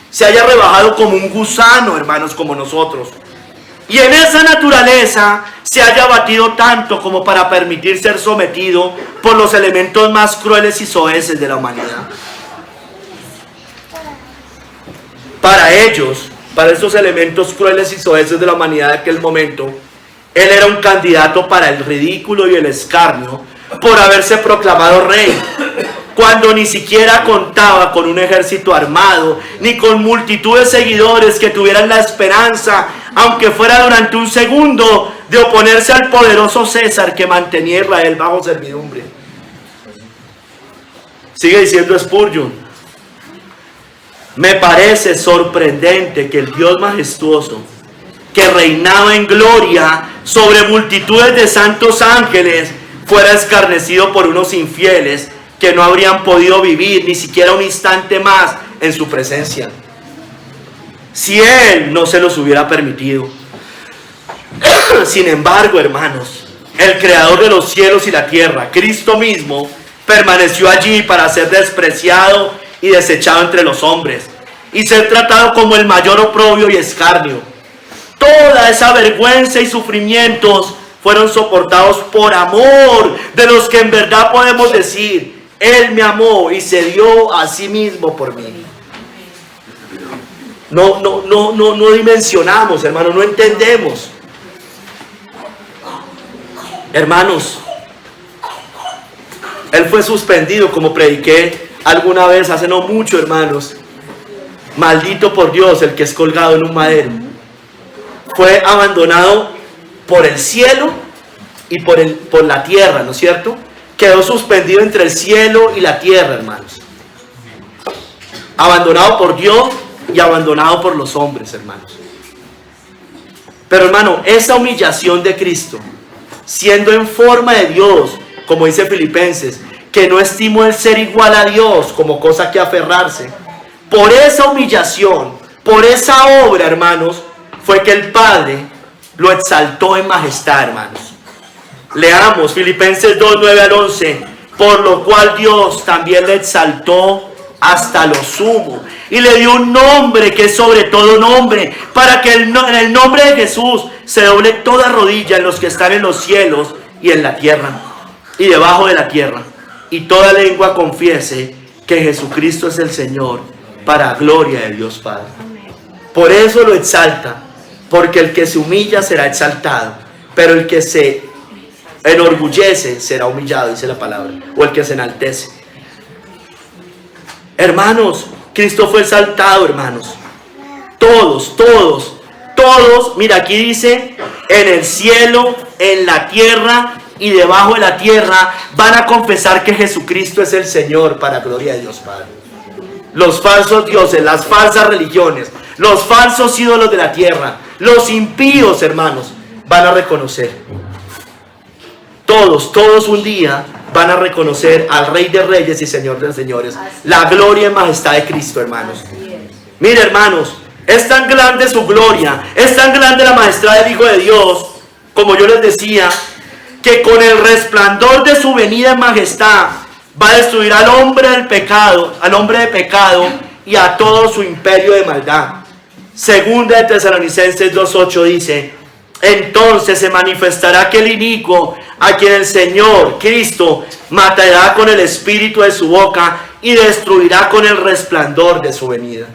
se haya rebajado como un gusano, hermanos, como nosotros. Y en esa naturaleza se haya abatido tanto como para permitir ser sometido por los elementos más crueles y soeces de la humanidad. Para ellos, para estos elementos crueles y soeces de la humanidad de aquel momento, él era un candidato para el ridículo y el escarnio por haberse proclamado rey, cuando ni siquiera contaba con un ejército armado, ni con multitud de seguidores que tuvieran la esperanza, aunque fuera durante un segundo, de oponerse al poderoso César que mantenía a Israel bajo servidumbre. Sigue diciendo Spurgeon: me parece sorprendente que el Dios majestuoso, que reinaba en gloria sobre multitudes de santos ángeles, fuera escarnecido por unos infieles que no habrían podido vivir ni siquiera un instante más en su presencia, si él no se los hubiera permitido. Sin embargo, hermanos, el creador de los cielos y la tierra, Cristo mismo, permaneció allí para ser despreciado y desechado entre los hombres, y ser tratado como el mayor oprobio y escarnio. Toda esa vergüenza y sufrimientos fueron soportados por amor, de los que en verdad podemos decir: Él me amó y se dio a sí mismo por mí. No dimensionamos, hermanos, no entendemos. Hermanos, Él fue suspendido, como prediqué alguna vez hace no mucho, hermanos. Maldito por Dios el que es colgado en un madero. Fue abandonado por el cielo y por la tierra, ¿no es cierto? Quedó suspendido entre el cielo y la tierra, hermanos. Abandonado por Dios y abandonado por los hombres, hermanos. Pero, hermano, esa humillación de Cristo, siendo en forma de Dios, como dice Filipenses, que no estimó el ser igual a Dios como cosa que aferrarse, por esa humillación, por esa obra, hermanos, fue que el Padre lo exaltó en majestad, hermanos. Leamos Filipenses 2, 9 al 11. Por lo cual Dios también le exaltó hasta lo sumo y le dio un nombre que es sobre todo nombre, para que en el nombre de Jesús se doble toda rodilla en los que están en los cielos y en la tierra y debajo de la tierra, y toda lengua confiese que Jesucristo es el Señor, para gloria de Dios Padre. Por eso lo exalta, porque el que se humilla será exaltado, pero el que se enorgullece será humillado, dice la palabra, o el que se enaltece. Hermanos, Cristo fue exaltado, hermanos. Todos, mira, aquí dice: en el cielo, en la tierra y debajo de la tierra van a confesar que Jesucristo es el Señor, para gloria de Dios Padre. Los falsos dioses, las falsas religiones, los falsos ídolos de la tierra, los impíos, hermanos, van a reconocer. Todos un día van a reconocer al Rey de Reyes y Señor de Señores, la gloria y majestad de Cristo, hermanos. Mire, hermanos, es tan grande su gloria, es tan grande la majestad del Hijo de Dios, como yo les decía, que con el resplandor de su venida en majestad va a destruir al hombre del pecado, al hombre de pecado y a todo su imperio de maldad. Segunda de Tesalonicenses 2:8 dice: entonces se manifestará aquel inicuo a quien el Señor Cristo matará con el espíritu de su boca y destruirá con el resplandor de su venida.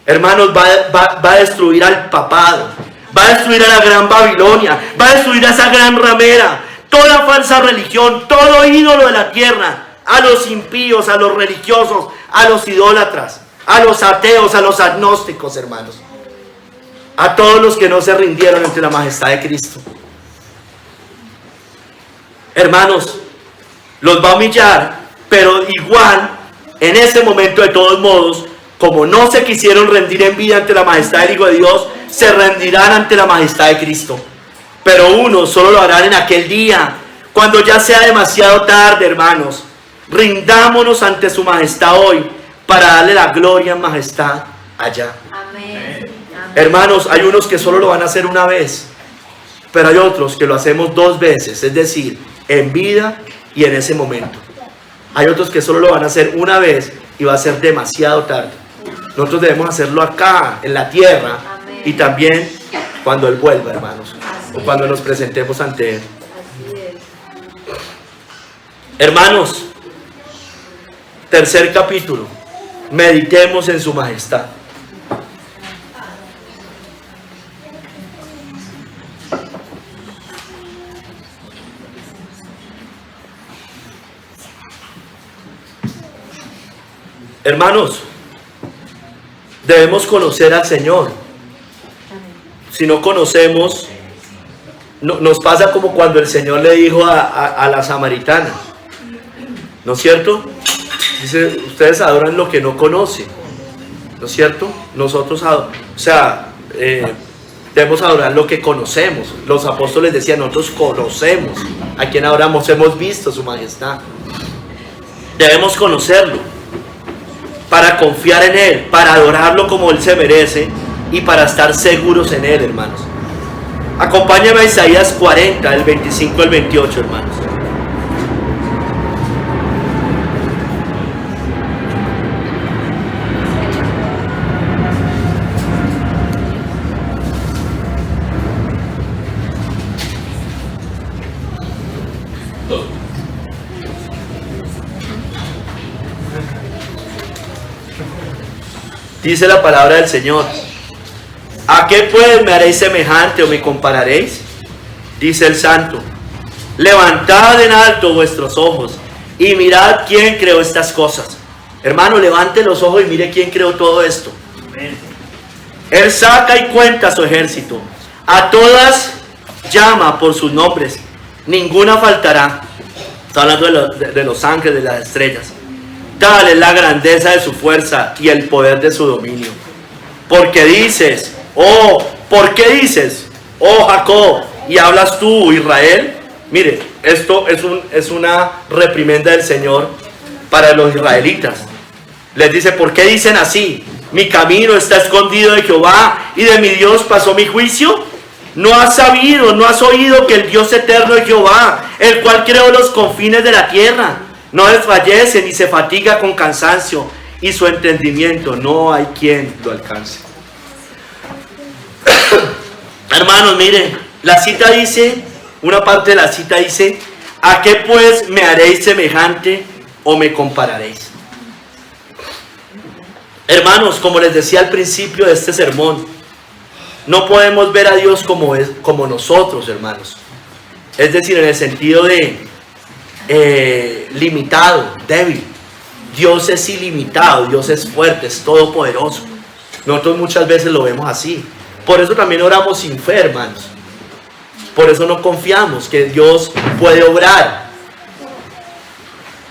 Hermanos, va a destruir al papado, va a destruir a la gran Babilonia, va a destruir a esa gran ramera, toda falsa religión, todo ídolo de la tierra, a los impíos, a los religiosos, a los idólatras, a los ateos, a los agnósticos, hermanos, a todos los que no se rindieron ante la majestad de Cristo. Hermanos, los va a humillar, pero igual, en ese momento, de todos modos, como no se quisieron rendir en vida ante la majestad del Hijo de Dios, se rendirán ante la majestad de Cristo. Pero unos solo lo harán en aquel día, cuando ya sea demasiado tarde, hermanos. Rindámonos ante su majestad hoy, para darle la gloria en majestad allá. Amén. Hermanos, hay unos que solo lo van a hacer una vez, pero hay otros que lo hacemos 2 veces, es decir, en vida y en ese momento. Hay otros que solo lo van a hacer una vez y va a ser demasiado tarde. Nosotros debemos hacerlo acá, en la tierra, Amén. y también cuando Él vuelva, hermanos, o cuando nos presentemos ante Él. Así es. Hermanos, tercer capítulo, meditemos en su majestad. Hermanos, debemos conocer al Señor. Si no conocemos, nos pasa como cuando el Señor le dijo a la samaritana, ¿no es cierto? Dice, ustedes adoran lo que no conocen, ¿no es cierto? Nosotros, debemos adorar lo que conocemos. Los apóstoles decían, nosotros conocemos a quien adoramos, hemos visto su majestad. Debemos conocerlo para confiar en Él, para adorarlo como Él se merece y para estar seguros en Él, hermanos. Acompáñame a Isaías 40, del 25 al 28, hermanos. Dice la palabra del Señor: ¿a qué pues me haréis semejante o me compararéis? Dice el Santo: levantad en alto vuestros ojos y mirad quién creó estas cosas. Hermano, levante los ojos y mire quién creó todo esto. Él saca y cuenta su ejército, a todas llama por sus nombres, ninguna faltará. Está hablando de los ángeles, de las estrellas. Tal es la grandeza de su fuerza y el poder de su dominio. Porque dices, ¿por qué dices, oh Jacob, y hablas tú, Israel? Mire, esto es una reprimenda del Señor para los israelitas. Les dice, ¿por qué dicen así? Mi camino está escondido de Jehová y de mi Dios pasó mi juicio. ¿No has sabido, no has oído que el Dios eterno es Jehová, el cual creó los confines de la tierra? No desfallece ni se fatiga con cansancio, y su entendimiento no hay quien lo alcance. Hermanos, miren, la cita dice, una parte de la cita dice, ¿a qué pues me haréis semejante o me compararéis? Hermanos, como les decía al principio de este sermón, no podemos ver a Dios como nosotros, hermanos. Es decir, en el sentido de limitado, débil. Dios es ilimitado, Dios es fuerte, es todopoderoso. Nosotros muchas veces lo vemos así. Por eso también oramos sin fe, hermanos. Por eso no confiamos que Dios puede obrar.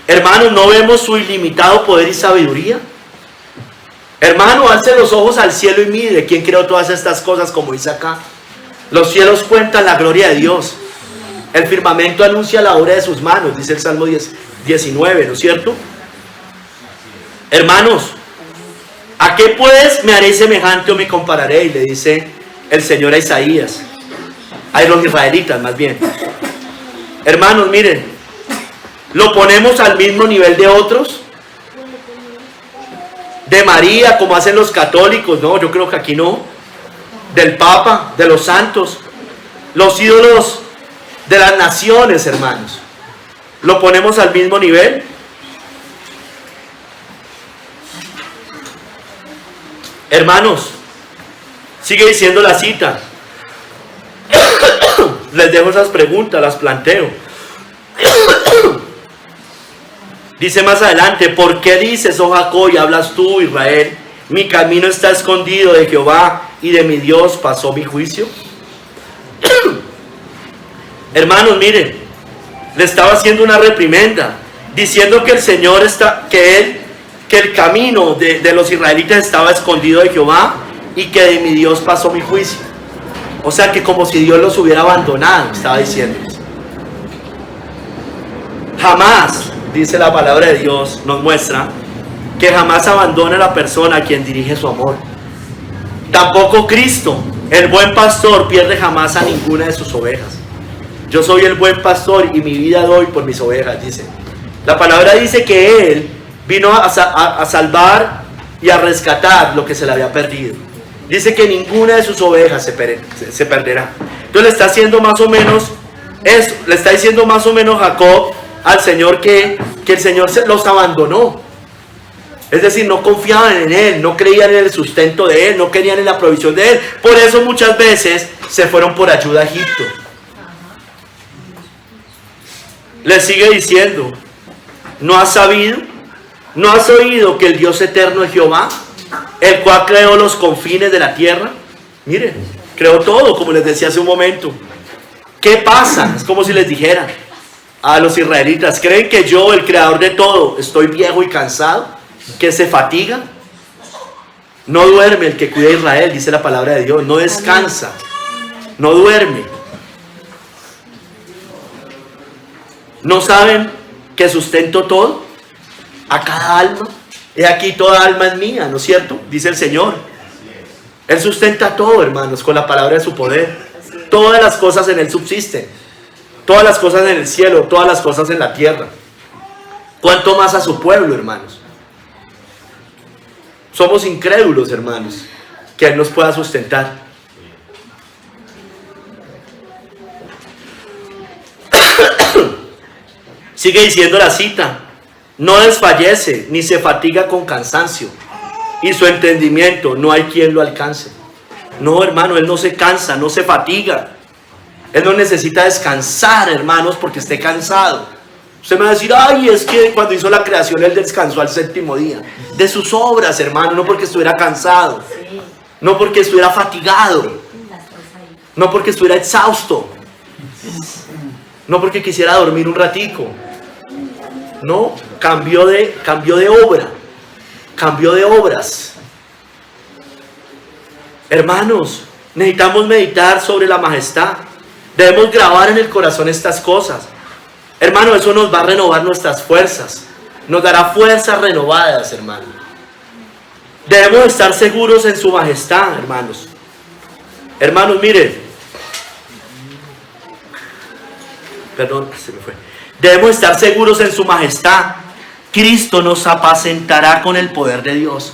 Hermanos, ¿no vemos su ilimitado poder y sabiduría? Hermano, alce los ojos al cielo y mire quién creó todas estas cosas, como dice acá. Los cielos cuentan la gloria de Dios. El firmamento anuncia la obra de sus manos, dice el Salmo 19, ¿no es cierto? Hermanos, ¿a qué pues me haréis semejante o me compararéis? Le dice el Señor a Isaías, a los israelitas más bien. Hermanos, miren, ¿lo ponemos al mismo nivel de otros? De María, como hacen los católicos, no, yo creo que aquí no. Del Papa, de los santos, los ídolos de las naciones, hermanos. ¿Lo ponemos al mismo nivel? Hermanos, sigue diciendo la cita. Les dejo esas preguntas, las planteo. Dice más adelante, ¿por qué dices, oh Jacob, y hablas tú, Israel? Mi camino está escondido de Jehová y de mi Dios pasó mi juicio. Hermanos, miren, le estaba haciendo una reprimenda, diciendo que el Señor que el camino de los israelitas estaba escondido de Jehová y que de mi Dios pasó mi juicio. O sea que como si Dios los hubiera abandonado, estaba diciendo. Jamás, dice la palabra de Dios, nos muestra que jamás abandona a la persona a quien dirige su amor. Tampoco Cristo, el buen pastor, pierde jamás a ninguna de sus ovejas. Yo soy el buen pastor y mi vida doy por mis ovejas, dice. La palabra dice que Él vino a salvar y a rescatar lo que se le había perdido. Dice que ninguna de sus ovejas se perderá. Entonces le está haciendo más o menos eso, le está diciendo más o menos Jacob al Señor que el Señor los abandonó. Es decir, no confiaban en Él, no creían en el sustento de Él, no creían en la provisión de Él. Por eso muchas veces se fueron por ayuda a Egipto. Le sigue diciendo, ¿no has sabido? ¿No has oído que el Dios eterno es Jehová? El cual creó los confines de la tierra. Miren, creó todo, como les decía hace un momento. ¿Qué pasa? Es como si les dijera a los israelitas, ¿creen que yo, el creador de todo, estoy viejo y cansado? ¿Que se fatiga? No duerme el que cuida a Israel, dice la palabra de Dios. No descansa, no duerme. ¿No saben que sustento todo? A cada alma. He aquí toda alma es mía, ¿no es cierto? Dice el Señor. Él sustenta todo, hermanos, con la palabra de su poder. Todas las cosas en Él subsisten. Todas las cosas en el cielo, todas las cosas en la tierra. ¿Cuánto más a su pueblo, hermanos? Somos incrédulos, hermanos, que Él nos pueda sustentar. Sigue diciendo la cita. No desfallece ni se fatiga con cansancio, y su entendimiento no hay quien lo alcance. No, hermano, Él no se cansa, no se fatiga. Él no necesita descansar, hermanos, porque esté cansado. Usted me va a decir, ay, es que cuando hizo la creación Él descansó al séptimo día. De sus obras, hermano, no porque estuviera cansado, no porque estuviera fatigado, no porque estuviera exhausto, no porque quisiera dormir un ratico. No, cambió de obra, cambió de obras. Hermanos, necesitamos meditar sobre la majestad. Debemos grabar en el corazón estas cosas. Hermano, eso nos va a renovar nuestras fuerzas. Nos dará fuerzas renovadas, hermano. Debemos estar seguros en su majestad, hermanos. Hermanos, miren. Perdón, se me fue. Debemos estar seguros en su majestad. Cristo nos apacentará con el poder de Dios.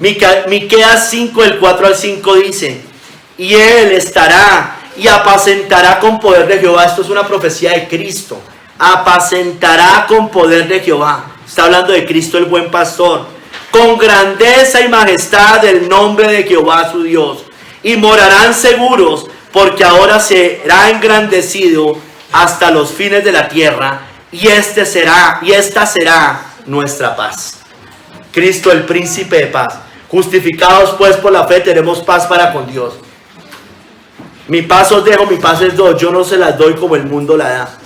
Miqueas 5, del 4 al 5 dice, y Él estará y apacentará con poder de Jehová. Esto es una profecía de Cristo. Apacentará con poder de Jehová. Está hablando de Cristo, el buen pastor. Con grandeza y majestad del nombre de Jehová su Dios. Y morarán seguros, porque ahora será engrandecido hasta los fines de la tierra, y esta será nuestra paz. Cristo, el príncipe de paz. Justificados pues por la fe, tenemos paz para con Dios. Mi paz os dejo, mi paz os doy. Yo no se las doy como el mundo la da.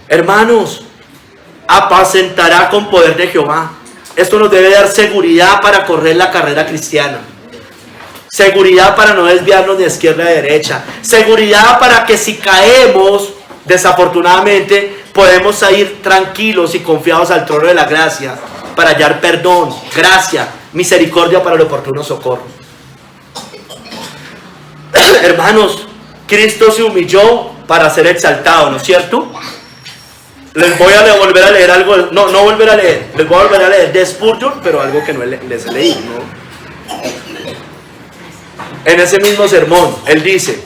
Hermanos, apacentará con poder de Jehová. Esto nos debe dar seguridad para correr la carrera cristiana. Seguridad para no desviarnos de izquierda a derecha. Seguridad para que si caemos, desafortunadamente, podemos ir tranquilos y confiados al trono de la gracia para hallar perdón, gracia, misericordia para el oportuno socorro. Hermanos, Cristo se humilló para ser exaltado, ¿no es cierto? Les voy a volver a leer algo, no volver a leer, les voy a volver a leer de Spurgeon, pero algo que no les leí, ¿no? En ese mismo sermón, él dice,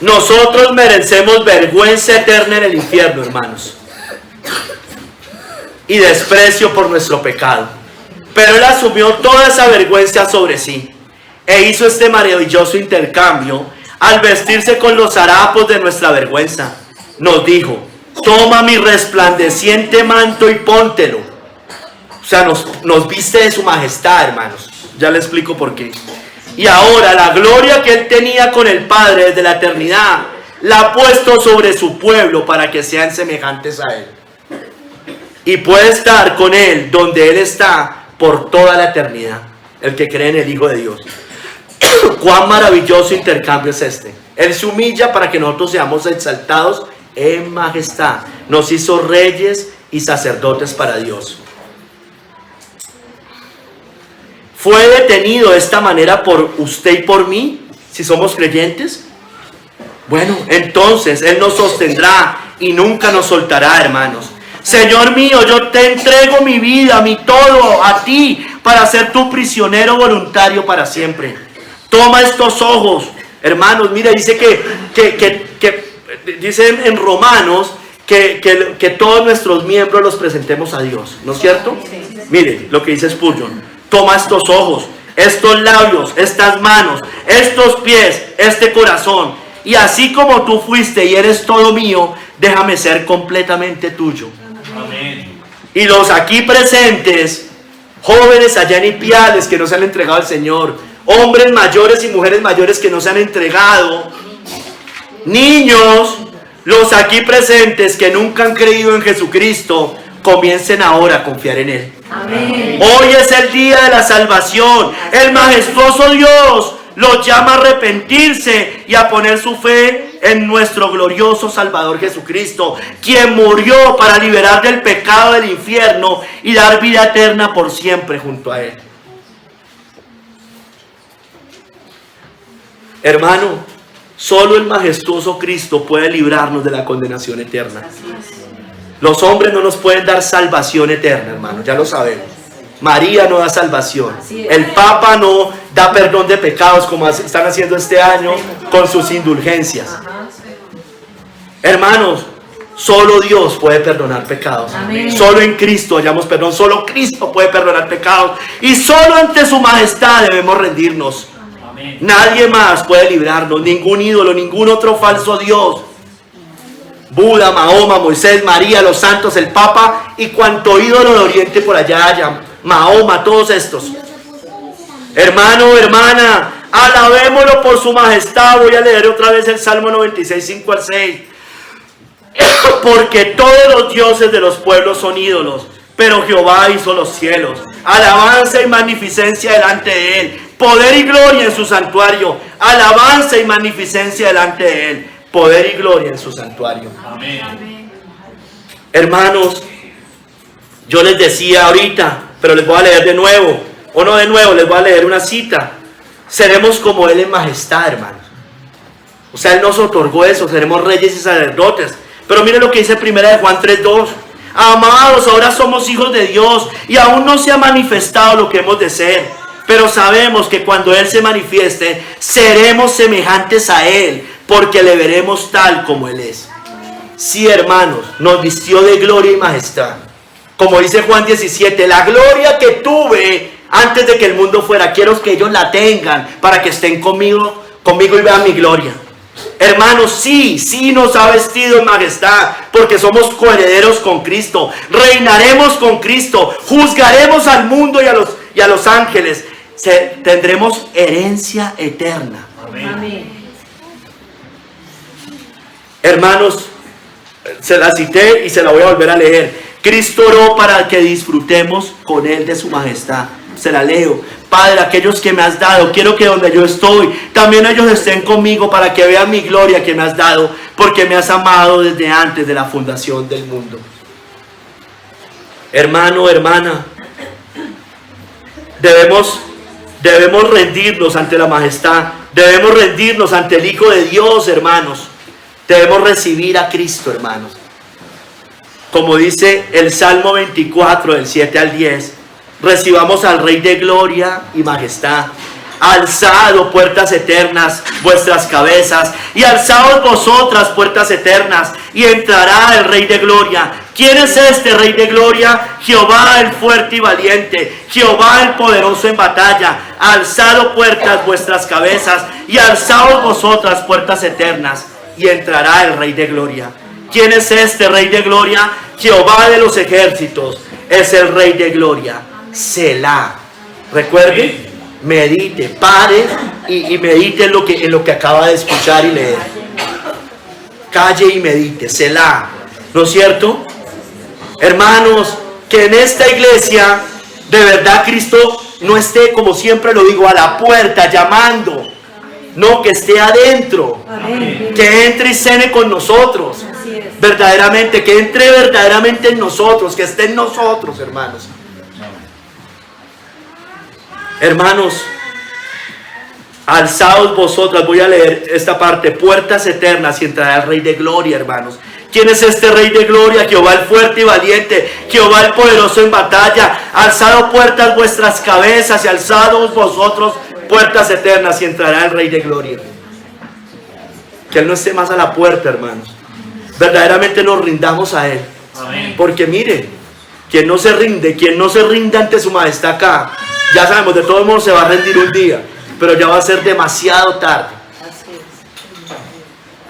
nosotros merecemos vergüenza eterna en el infierno, hermanos, y desprecio por nuestro pecado, pero Él asumió toda esa vergüenza sobre sí, e hizo este maravilloso intercambio al vestirse con los harapos de nuestra vergüenza. Nos dijo, toma mi resplandeciente manto y póntelo. O sea, nos viste de su majestad, hermanos. Ya le explico por qué. Y ahora la gloria que Él tenía con el Padre desde la eternidad la ha puesto sobre su pueblo para que sean semejantes a Él. Y puede estar con Él donde Él está por toda la eternidad. El que cree en el Hijo de Dios. Cuán maravilloso intercambio es este. Él se humilla para que nosotros seamos exaltados en majestad. Nos hizo reyes y sacerdotes para Dios. ¿Fue detenido de esta manera por usted y por mí, si somos creyentes? Bueno, entonces Él nos sostendrá y nunca nos soltará, hermanos. Señor mío, yo te entrego mi vida, mi todo a ti, para ser tu prisionero voluntario para siempre. Toma estos ojos, hermanos. Mira, dice dice en Romanos que todos nuestros miembros los presentemos a Dios, ¿no es cierto? Mire lo que dice Spurgeon. Toma estos ojos, estos labios, estas manos, estos pies, este corazón, y así como tú fuiste y eres todo mío, déjame ser completamente tuyo. Amén. Y los aquí presentes, jóvenes allá en Ipiales que no se han entregado al Señor, hombres mayores y mujeres mayores que no se han entregado, niños, los aquí presentes que nunca han creído en Jesucristo, comiencen ahora a confiar en Él. Amén. Hoy es el día de la salvación. El majestuoso Dios los llama a arrepentirse y a poner su fe en nuestro glorioso Salvador Jesucristo, quien murió para liberar del pecado del infierno y dar vida eterna por siempre junto a Él. Hermano, solo el majestuoso Cristo puede librarnos de la condenación eterna. Los hombres no nos pueden dar salvación eterna, hermano, ya lo sabemos. María no da salvación. El Papa no da perdón de pecados como están haciendo este año con sus indulgencias. Hermanos, solo Dios puede perdonar pecados. Amén. Solo en Cristo hallamos perdón. Solo Cristo puede perdonar pecados. Y solo ante su majestad debemos rendirnos. Amén. Nadie más puede librarnos. Ningún ídolo, ningún otro falso Dios. Buda, Mahoma, Moisés, María, los santos, el Papa y cuanto ídolo de Oriente por allá haya. Mahoma, todos estos. Hermano, hermana, alabémoslo por su majestad. Voy a leer otra vez el Salmo 96, 5 al 6. Porque todos los dioses de los pueblos son ídolos, pero Jehová hizo los cielos. Alabanza y magnificencia delante de Él. Poder y gloria en su santuario. Alabanza y magnificencia delante de Él. Poder y gloria en su santuario. Amén. Hermanos, yo les decía ahorita, pero les voy a leer de nuevo, o no de nuevo, les voy a leer una cita. Seremos como Él en majestad, hermanos. O sea, Él nos otorgó eso, seremos reyes y sacerdotes. Pero miren lo que dice 1 Juan 3:2. Amados, ahora somos hijos de Dios y aún no se ha manifestado lo que hemos de ser. Pero sabemos que cuando Él se manifieste, seremos semejantes a Él, porque le veremos tal como Él es. Sí, hermanos, nos vistió de gloria y majestad. Como dice Juan 17, la gloria que tuve antes de que el mundo fuera, quiero que ellos la tengan para que estén conmigo y vean mi gloria. Hermanos, sí nos ha vestido en majestad, porque somos coherederos con Cristo, reinaremos con Cristo, juzgaremos al mundo y a los ángeles, tendremos herencia eterna. Amén. Hermanos, se la cité y se la voy a volver a leer. Cristo oró para que disfrutemos con Él de su majestad. Se la leo. Padre, aquellos que me has dado, quiero que donde yo estoy, también ellos estén conmigo para que vean mi gloria que me has dado, porque me has amado desde antes de la fundación del mundo. Hermano, hermana, debemos rendirnos ante la majestad, debemos rendirnos ante el Hijo de Dios, hermanos. Debemos recibir a Cristo, hermanos. Como dice el Salmo 24, del 7 al 10, recibamos al Rey de gloria y majestad. Alzad, oh puertas eternas, vuestras cabezas, y alzaos vosotras, puertas eternas, y entrará el Rey de gloria. ¿Quién es este Rey de gloria? Jehová el fuerte y valiente, Jehová el poderoso en batalla. Alzad, oh puertas, vuestras cabezas, y alzaos vosotras, puertas eternas, y entrará el Rey de gloria. ¿Quién es este Rey de gloria? Jehová de los ejércitos es el Rey de gloria. Selah. Recuerde, medite, pare y medite en lo que acaba de escuchar y leer. calle y medite, Selah, ¿no es cierto? Hermanos, que en esta iglesia de verdad Cristo no esté, como siempre lo digo, a la puerta llamando, no, que esté adentro. Amén. Que entre y cene con nosotros, verdaderamente, que entre verdaderamente en nosotros, que esté en nosotros, hermanos. Hermanos, alzaos vosotras, voy a leer esta parte, puertas eternas y entrará el Rey de Gloria, hermanos. ¿Quién es este Rey de Gloria? Jehová el fuerte y valiente, Jehová el poderoso en batalla. Alzado puertas vuestras cabezas y alzados vosotros puertas eternas y entrará el Rey de Gloria. Que Él no esté más a la puerta, hermanos. Verdaderamente nos rindamos a Él. Amén. Porque mire, quien no se rinde ante su majestad acá, ya sabemos, de todos modos se va a rendir un día, pero ya va a ser demasiado tarde.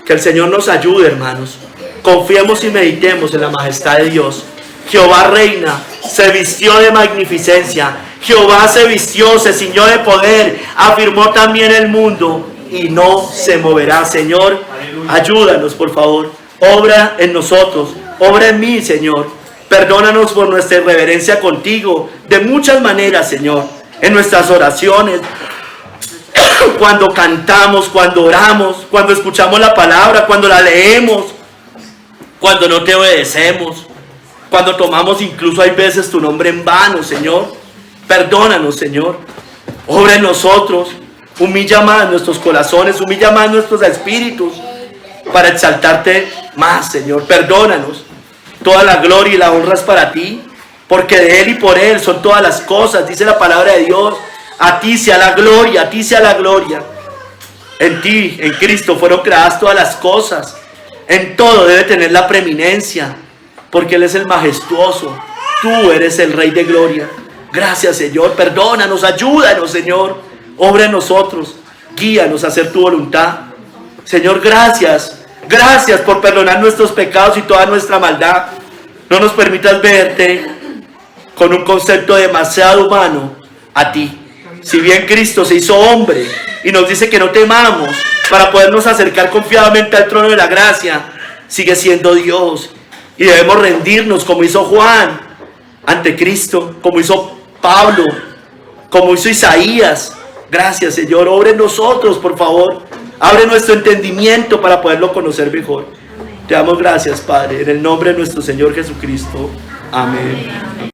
Que el Señor nos ayude, hermanos. Confiemos y meditemos en la majestad de Dios. Jehová reina, se vistió de magnificencia. Jehová se vistió, se ciñó de poder, afirmó también el mundo y no se moverá. Señor, ayúdanos, por favor. Obra en nosotros, obra en mí, Señor. Perdónanos por nuestra irreverencia contigo, de muchas maneras, Señor. En nuestras oraciones, cuando cantamos, cuando oramos, cuando escuchamos la palabra, cuando la leemos, cuando no te obedecemos, cuando tomamos incluso hay veces tu nombre en vano, Señor. Perdónanos, Señor. Obra en nosotros, humilla más nuestros corazones, humilla más nuestros espíritus para exaltarte más, Señor. Perdónanos. Toda la gloria y la honra es para ti, porque de Él y por Él son todas las cosas, dice la palabra de Dios. A ti sea la gloria, a ti sea la gloria. En ti, en Cristo, fueron creadas todas las cosas. En todo debe tener la preeminencia, porque Él es el majestuoso. Tú eres el Rey de Gloria. Gracias, Señor. Perdónanos, ayúdanos, Señor. Obra en nosotros, guíanos a hacer tu voluntad. Señor, gracias. Gracias por perdonar nuestros pecados y toda nuestra maldad. No nos permitas verte con un concepto demasiado humano a ti. Si bien Cristo se hizo hombre y nos dice que no temamos para podernos acercar confiadamente al trono de la gracia, sigue siendo Dios. Y debemos rendirnos como hizo Juan ante Cristo, como hizo Pablo, como hizo Isaías. Gracias, Señor. Obra en nosotros, por favor. Abre nuestro entendimiento para poderlo conocer mejor. Te damos gracias, Padre, en el nombre de nuestro Señor Jesucristo. Amén.